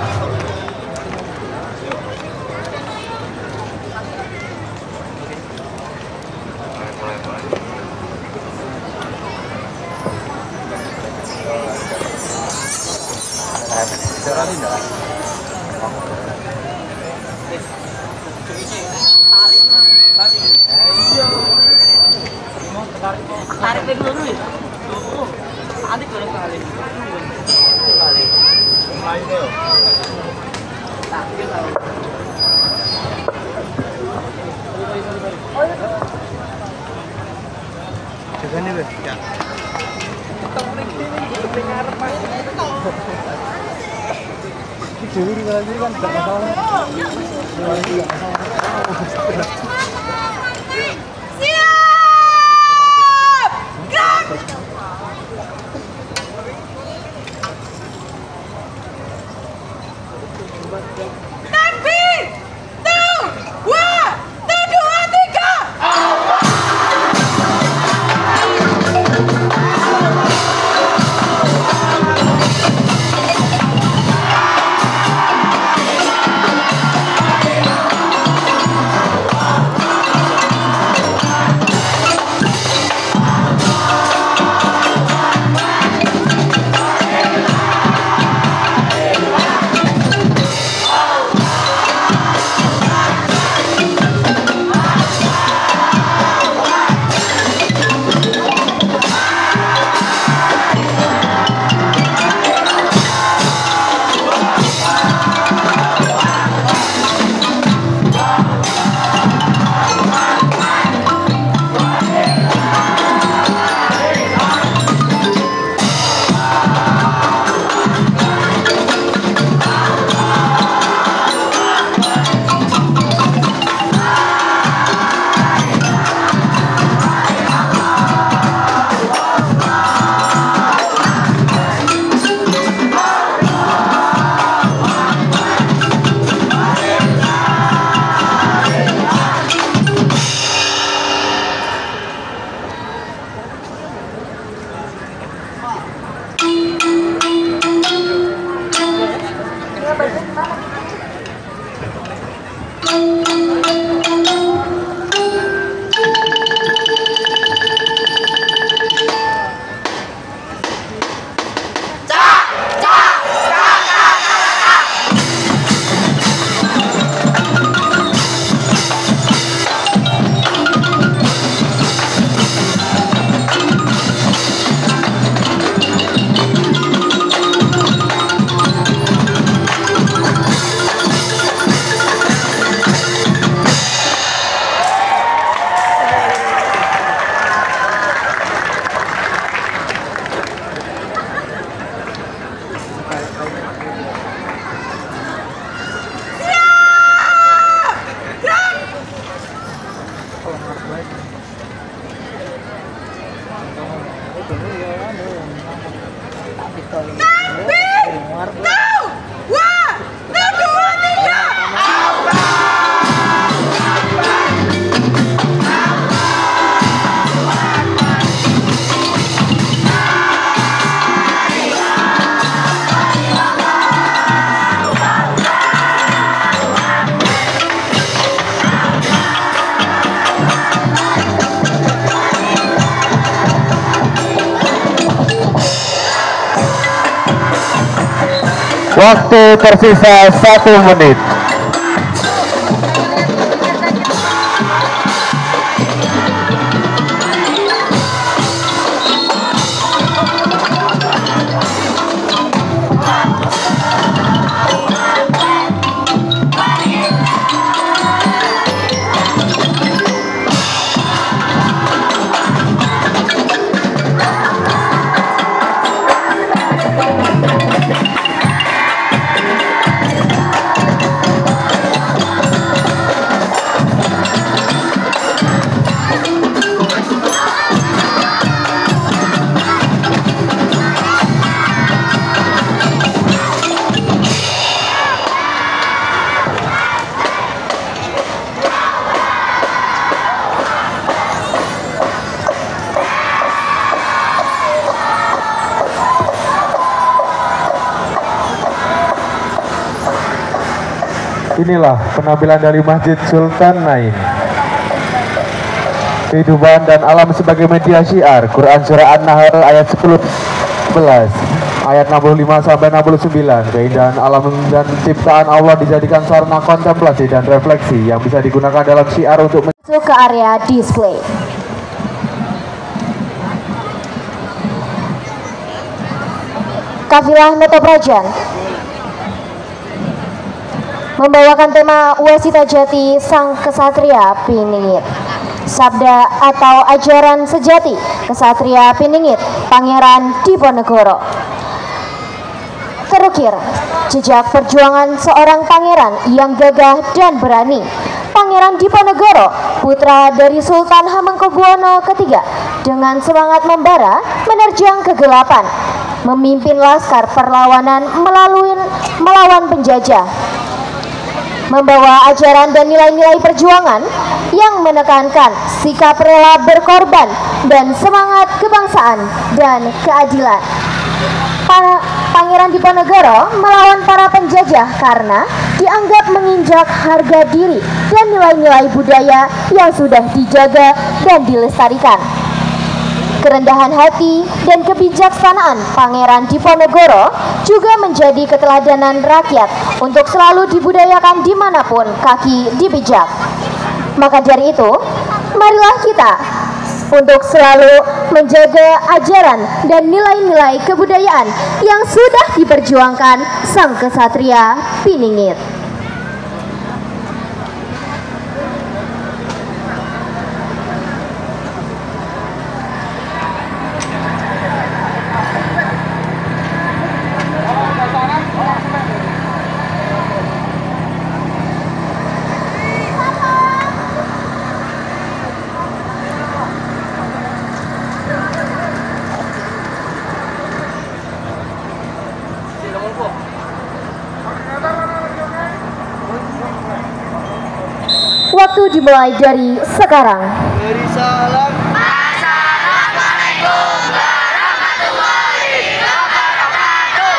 Tarik dulu ya. Adik boleh kali. Waktu tersisa 1 menit. Inilah penampilan dari Masjid Sultan Nain. Kehidupan dan alam sebagai media syiar. Quran Surah An-Nahl ayat 10-11, ayat 65 sampai 69. Keindahan alam dan ciptaan Allah dijadikan sarana kontemplasi dan refleksi yang bisa digunakan dalam syiar untuk masuk ke area display. Kafilah Metoprajan membawakan tema Wasita Jati Sang Kesatria Piningit. Sabda atau ajaran sejati Kesatria Piningit Pangeran Diponegoro. Terukir jejak perjuangan seorang pangeran yang gagah dan berani. Pangeran Diponegoro, putra dari Sultan Hamengkubuwono III, dengan semangat membara menerjang kegelapan, memimpin laskar perlawanan melawan penjajah, membawa ajaran dan nilai-nilai perjuangan yang menekankan sikap rela berkorban dan semangat kebangsaan dan keadilan. Pangeran Diponegoro melawan para penjajah karena dianggap menginjak harga diri dan nilai-nilai budaya yang sudah dijaga dan dilestarikan. Kerendahan hati dan kebijaksanaan Pangeran Diponegoro juga menjadi keteladanan rakyat untuk selalu dibudayakan dimanapun kaki dipijak. Maka dari itu, marilah kita untuk selalu menjaga ajaran dan nilai-nilai kebudayaan yang sudah diperjuangkan Sang Kesatria Piningit. Waktu dimulai dari sekarang. Beri salam. Assalamualaikum warahmatullahi wabarakatuh.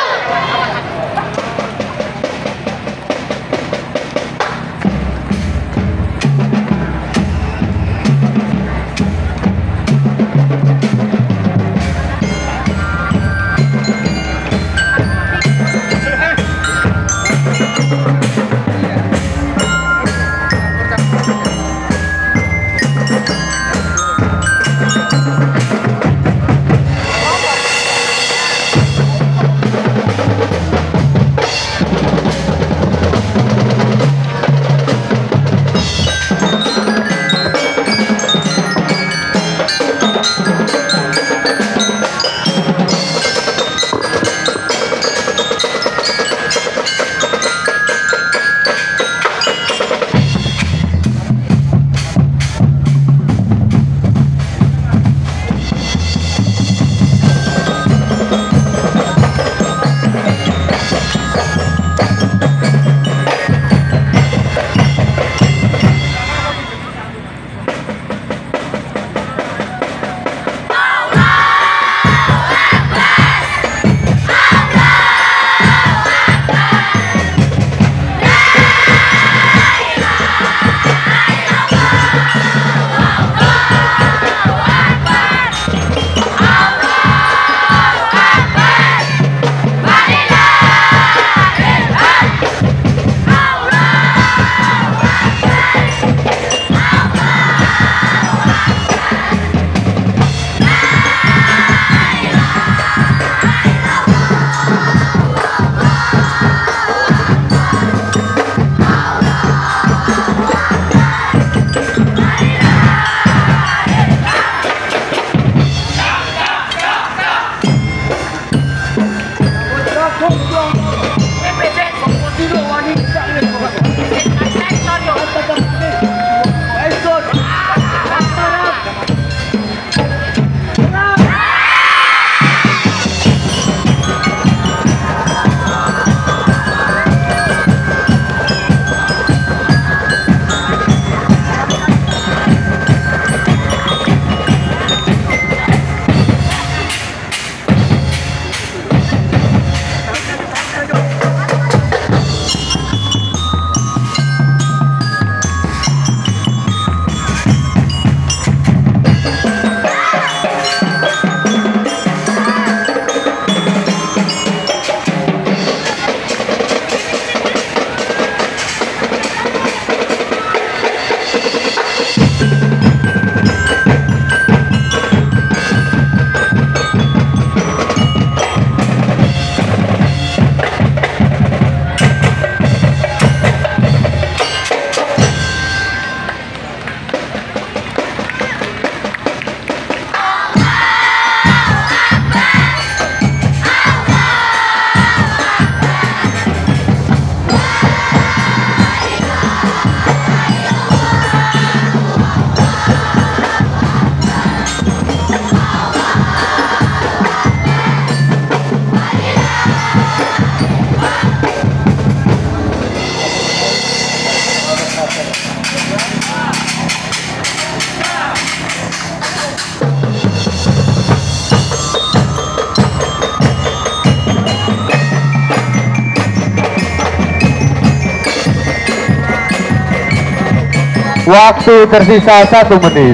Waktu tersisa 1 menit.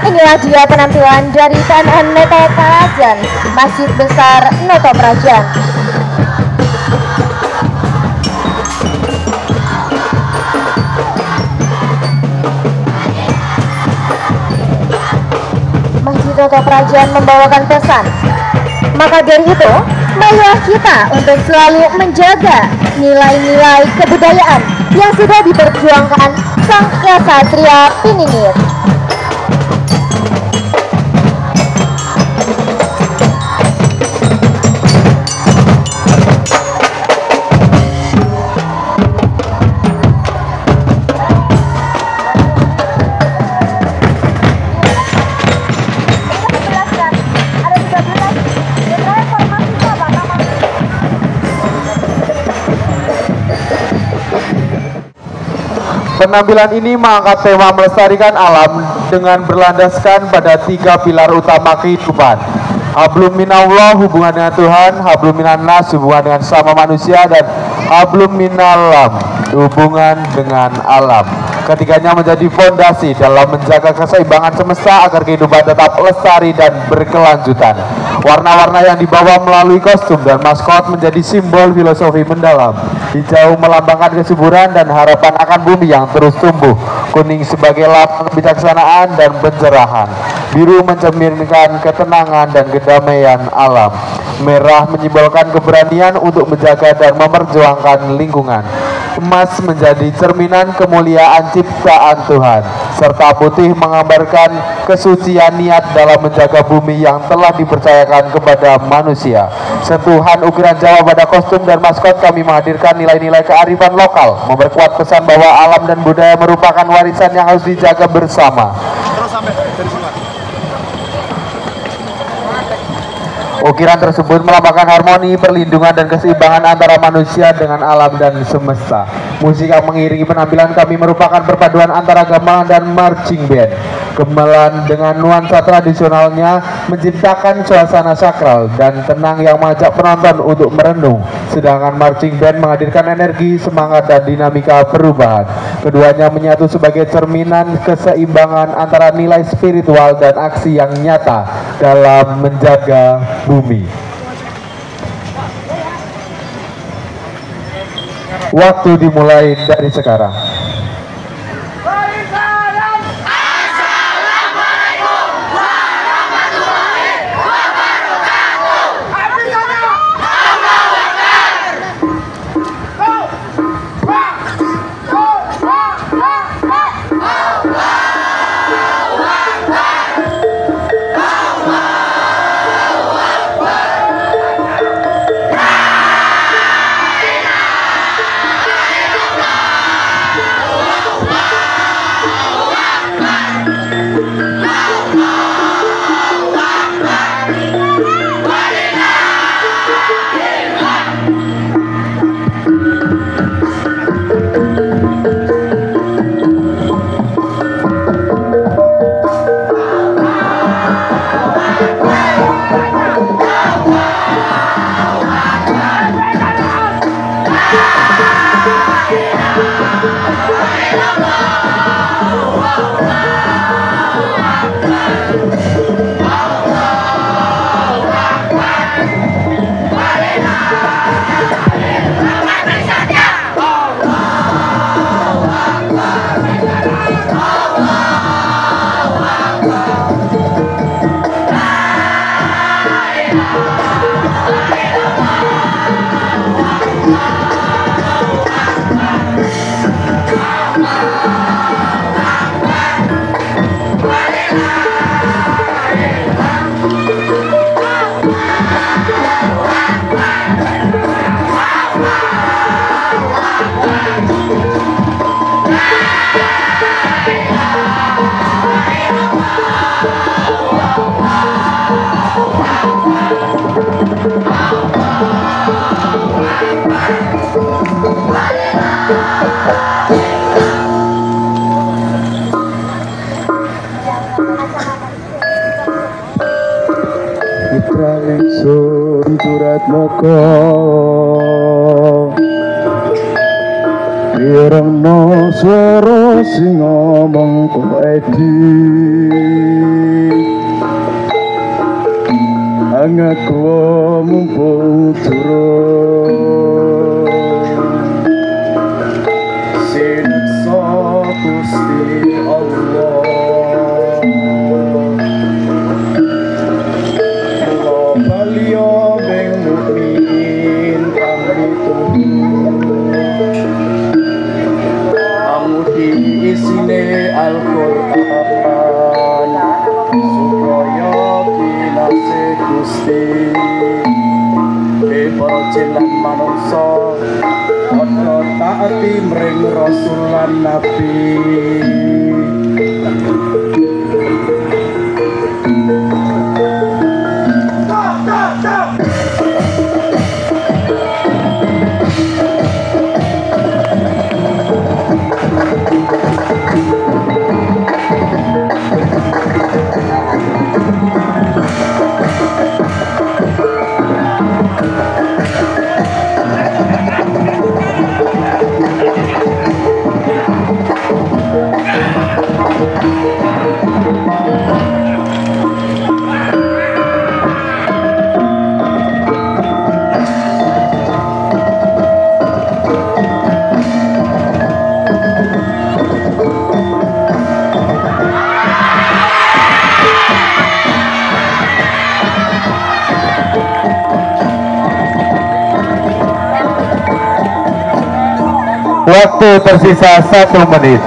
Inilah dia penampilan dari TNN Noto Prajan, Masjid Besar Noto Prajan. Masjid Noto Prajan membawakan pesan. Maka dari itu, marilah kita untuk selalu menjaga nilai-nilai kebudayaan yang sudah diperjuangkan sang Ksatria Piningit. Penampilan ini mengangkat tema melestarikan alam dengan berlandaskan pada 3 pilar utama kehidupan. Hablum minallah, hubungan dengan Tuhan; hablum minan nas, hubungan dengan sama manusia; dan hablum minalam, hubungan dengan alam. Ketiganya menjadi fondasi dalam menjaga keseimbangan semesta agar kehidupan tetap lestari dan berkelanjutan. Warna-warna yang dibawa melalui kostum dan maskot menjadi simbol filosofi mendalam. Hijau melambangkan kesuburan dan harapan akan bumi yang terus tumbuh. Kuning sebagai lambang kebijaksanaan dan pencerahan. Biru mencerminkan ketenangan dan kedamaian alam. Merah menyimbolkan keberanian untuk menjaga dan memperjuangkan lingkungan. Emas menjadi cerminan kemuliaan ciptaan Tuhan, serta putih menggambarkan kesucian niat dalam menjaga bumi yang telah dipercayakan kepada manusia. Sentuhan ukiran Jawa pada kostum dan maskot kami menghadirkan nilai-nilai kearifan lokal, memperkuat pesan bahwa alam dan budaya merupakan warisan yang harus dijaga bersama. Ukiran tersebut melambangkan harmoni, perlindungan, dan keseimbangan antara manusia dengan alam dan semesta. Musik yang mengiringi penampilan kami merupakan perpaduan antara gamelan dan marching band. Gamelan dengan nuansa tradisionalnya menciptakan suasana sakral dan tenang yang mengajak penonton untuk merenung. Sedangkan marching band menghadirkan energi, semangat, dan dinamika perubahan. Keduanya menyatu sebagai cerminan keseimbangan antara nilai spiritual dan aksi yang nyata dalam menjaga bumi. Waktu dimulai dari sekarang. Putra ingsun Turat Moko Irengno swara sing ngomong poedi angatku mumpung turun sineksa Gusti Allah isine Al-Qur'an supaya kinasih Gusti para jilan manungsa padha taati mring Rasul lan Nabi. Waktu tersisa 1 menit.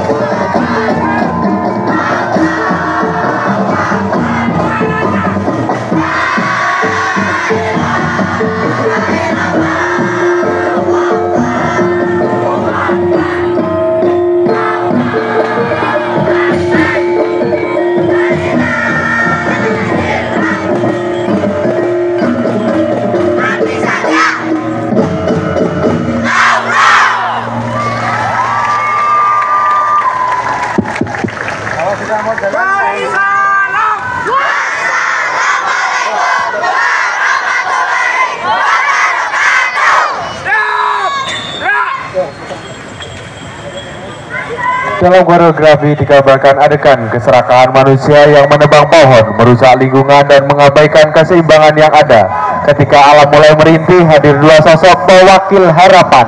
Dalam koreografi digambarkan adegan keserakahan manusia yang menebang pohon, merusak lingkungan dan mengabaikan keseimbangan yang ada. ketika alam mulai merintih, hadir dua sosok pewakil harapan.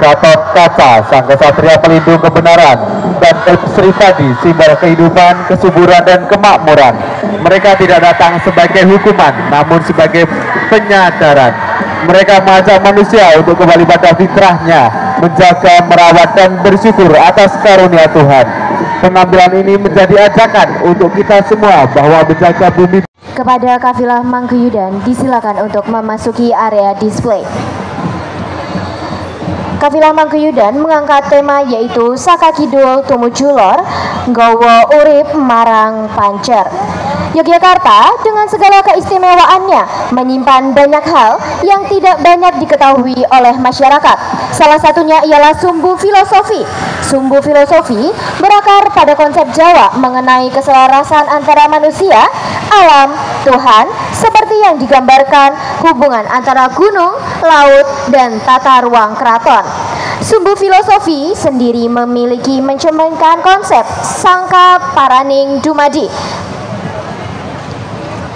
Gatot Kaca, sang kesatria pelindung kebenaran, dan Sri Padi, simbol kehidupan, kesuburan, dan kemakmuran. Mereka tidak datang sebagai hukuman, namun sebagai penyadaran. Mereka mengajak manusia untuk kembali pada fitrahnya, menjaga, merawat, dan bersyukur atas karunia Tuhan. Penampilan ini menjadi ajakan untuk kita semua bahwa menjaga bumi. Kepada kafilah Mangkuyudan disilakan untuk memasuki area display. Kafilah Mangkuyudan mengangkat tema yaitu Saka Kidul Tumuju Lor, Nggawa Urip Marang Pancer. Yogyakarta dengan segala keistimewaannya menyimpan banyak hal yang tidak banyak diketahui oleh masyarakat. Salah satunya ialah sumbu filosofi. Sumbu filosofi berakar pada konsep Jawa mengenai keselarasan antara manusia, alam, Tuhan, seperti yang digambarkan hubungan antara gunung, laut, dan tata ruang keraton. Sumbu filosofi sendiri memiliki mencerminkan konsep Sangka Paraning Dumadi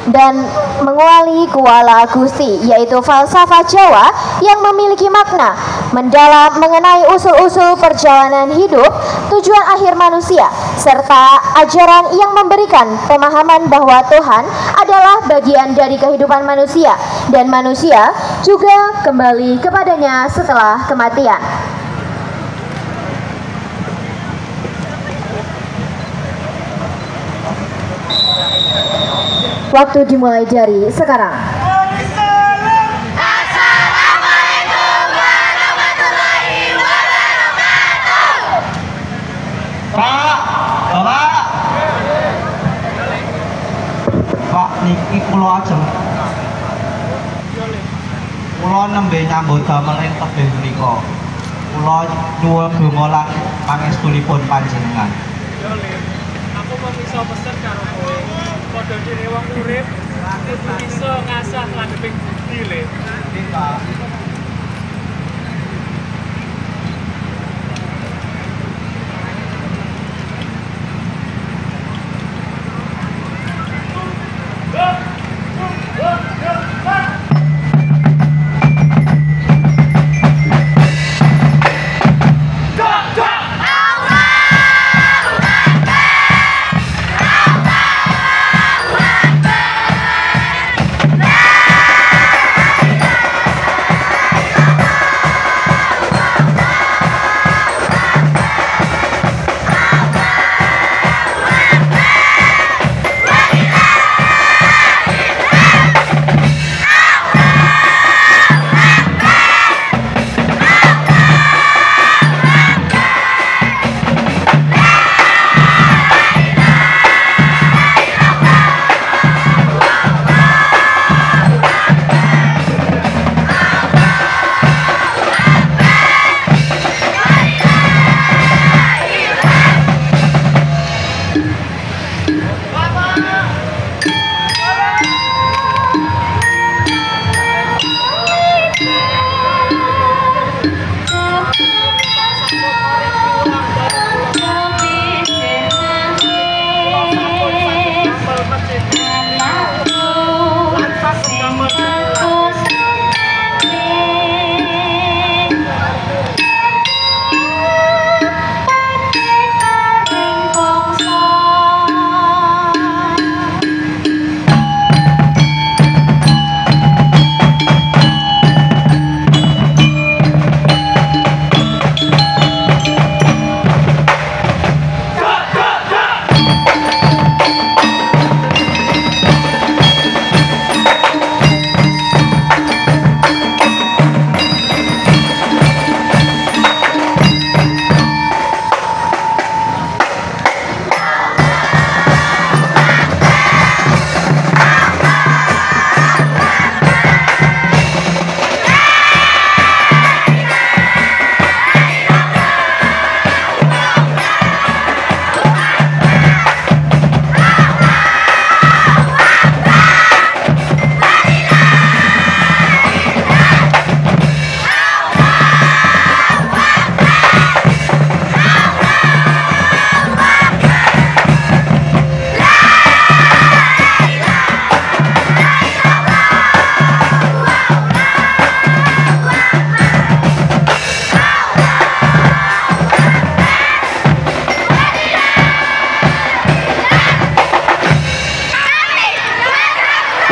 dan menguali kuala Gusti, yaitu falsafah Jawa yang memiliki makna mendalam mengenai usul-usul perjalanan hidup, tujuan akhir manusia, serta ajaran yang memberikan pemahaman bahwa Tuhan adalah bagian dari kehidupan manusia dan manusia juga kembali kepadanya setelah kematian. Waktu dimulai dari sekarang. Assalamualaikum warahmatullahi wabarakatuh. Pak, Bapak. Pak niki kula ajeng. Kula nembe nyambut damel ing tebih menika. Kula nyuwun donga lan pangestunipun panjenengan. Yo Lim, aku mau iso pesen karo kowe. Padha dhewe wong urip, kudu iso ngasah landheping budi, Lim. Nggih, Pak.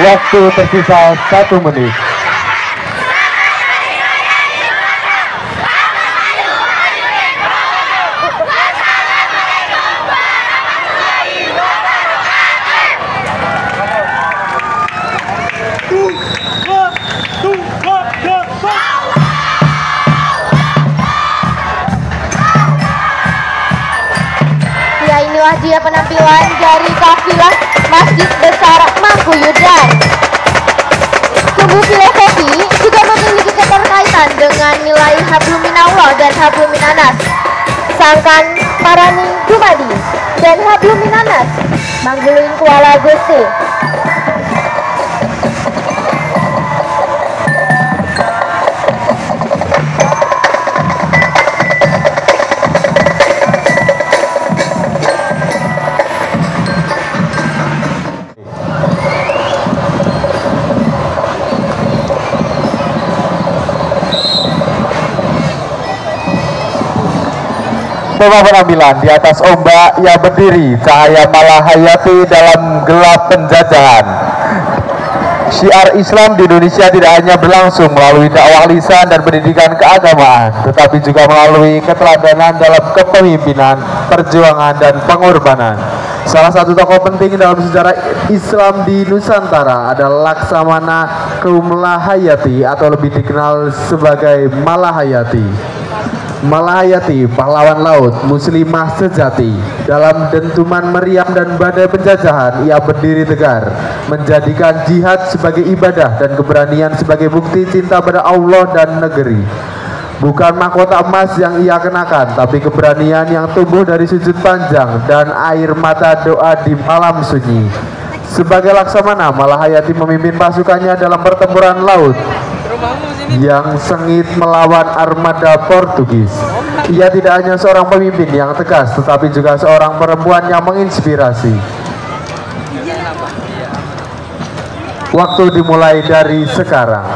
Waktu tersisa 1 menit. Ya, inilah dia penampilan dari kafilah Masjid Besar Mangkuyudan. Sungguh filosofi juga memiliki keterkaitan dengan nilai hablum minallah dan hablum minanas. Sangkan Parani Dumadi dan hablum minanas Mangguluin Kuala Gusti. Tema penampilan di atas ombak yang berdiri cahaya Malahayati dalam gelap penjajahan. Syiar Islam di Indonesia tidak hanya berlangsung melalui dakwah lisan dan pendidikan keagamaan, tetapi juga melalui keteladanan dalam kepemimpinan, perjuangan, dan pengorbanan. Salah satu tokoh penting dalam sejarah Islam di Nusantara adalah Laksamana kaum Malahayati atau lebih dikenal sebagai Malahayati. Malahayati, pahlawan laut, muslimah sejati. Dalam dentuman meriam dan badai penjajahan, ia berdiri tegar, menjadikan jihad sebagai ibadah dan keberanian sebagai bukti cinta pada Allah dan negeri. Bukan mahkota emas yang ia kenakan, tapi keberanian yang tumbuh dari sujud panjang dan air mata doa di malam sunyi. Sebagai Laksamana, Malahayati memimpin pasukannya dalam pertempuran laut yang sengit melawan armada Portugis. Ia tidak hanya seorang pemimpin yang tegas, tetapi juga seorang perempuan yang menginspirasi. Waktu dimulai dari sekarang.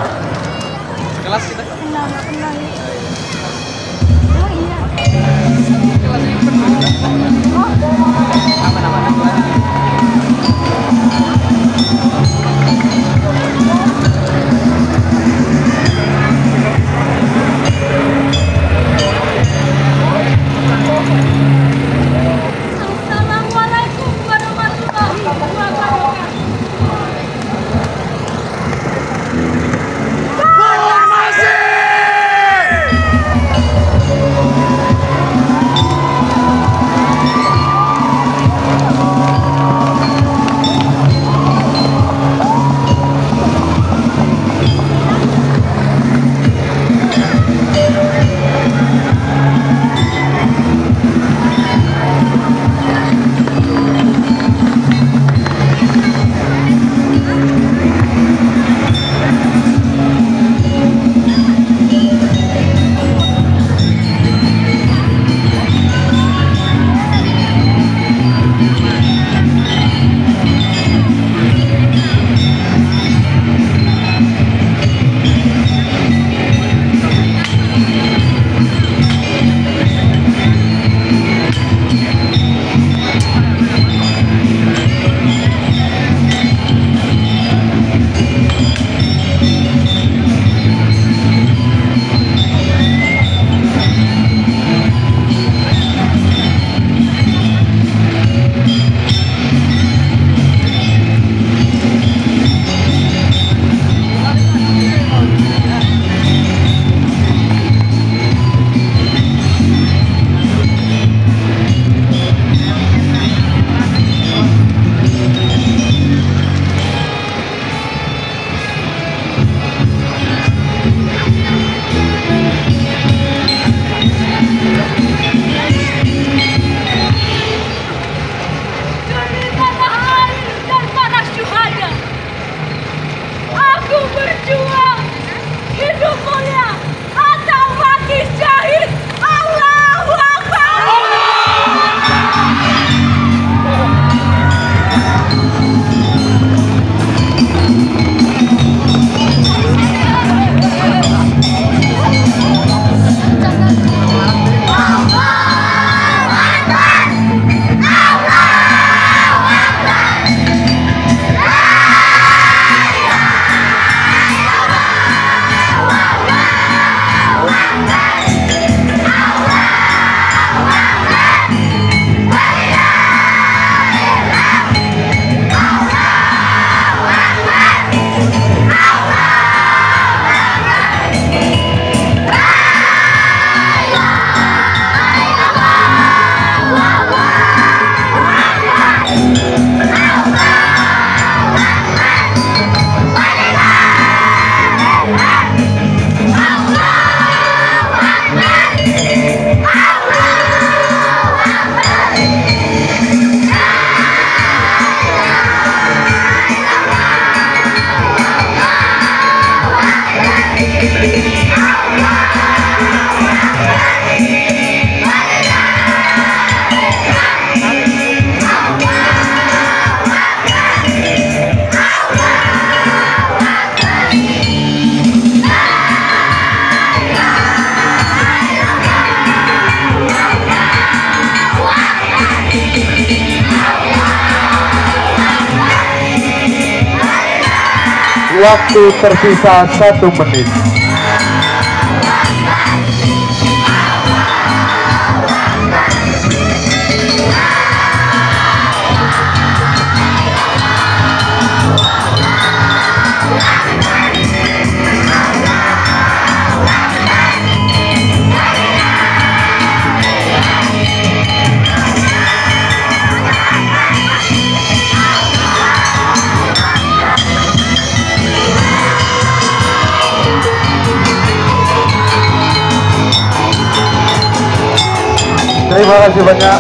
Assalamualaikum warahmatullahi wabarakatuh. Waktu tersisa 1 menit. Terima kasih banyak.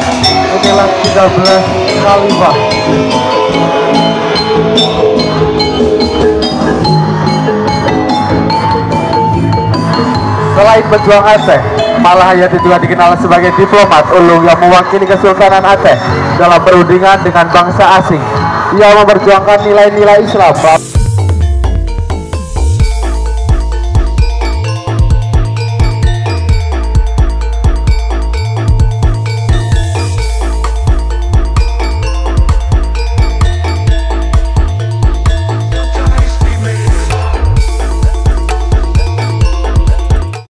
Inilah 13 Khalifah. Selain pejuang Aceh, Malahayati juga dikenal sebagai diplomat ulung yang mewakili Kesultanan Aceh dalam perundingan dengan bangsa asing. Ia memperjuangkan nilai-nilai Islam.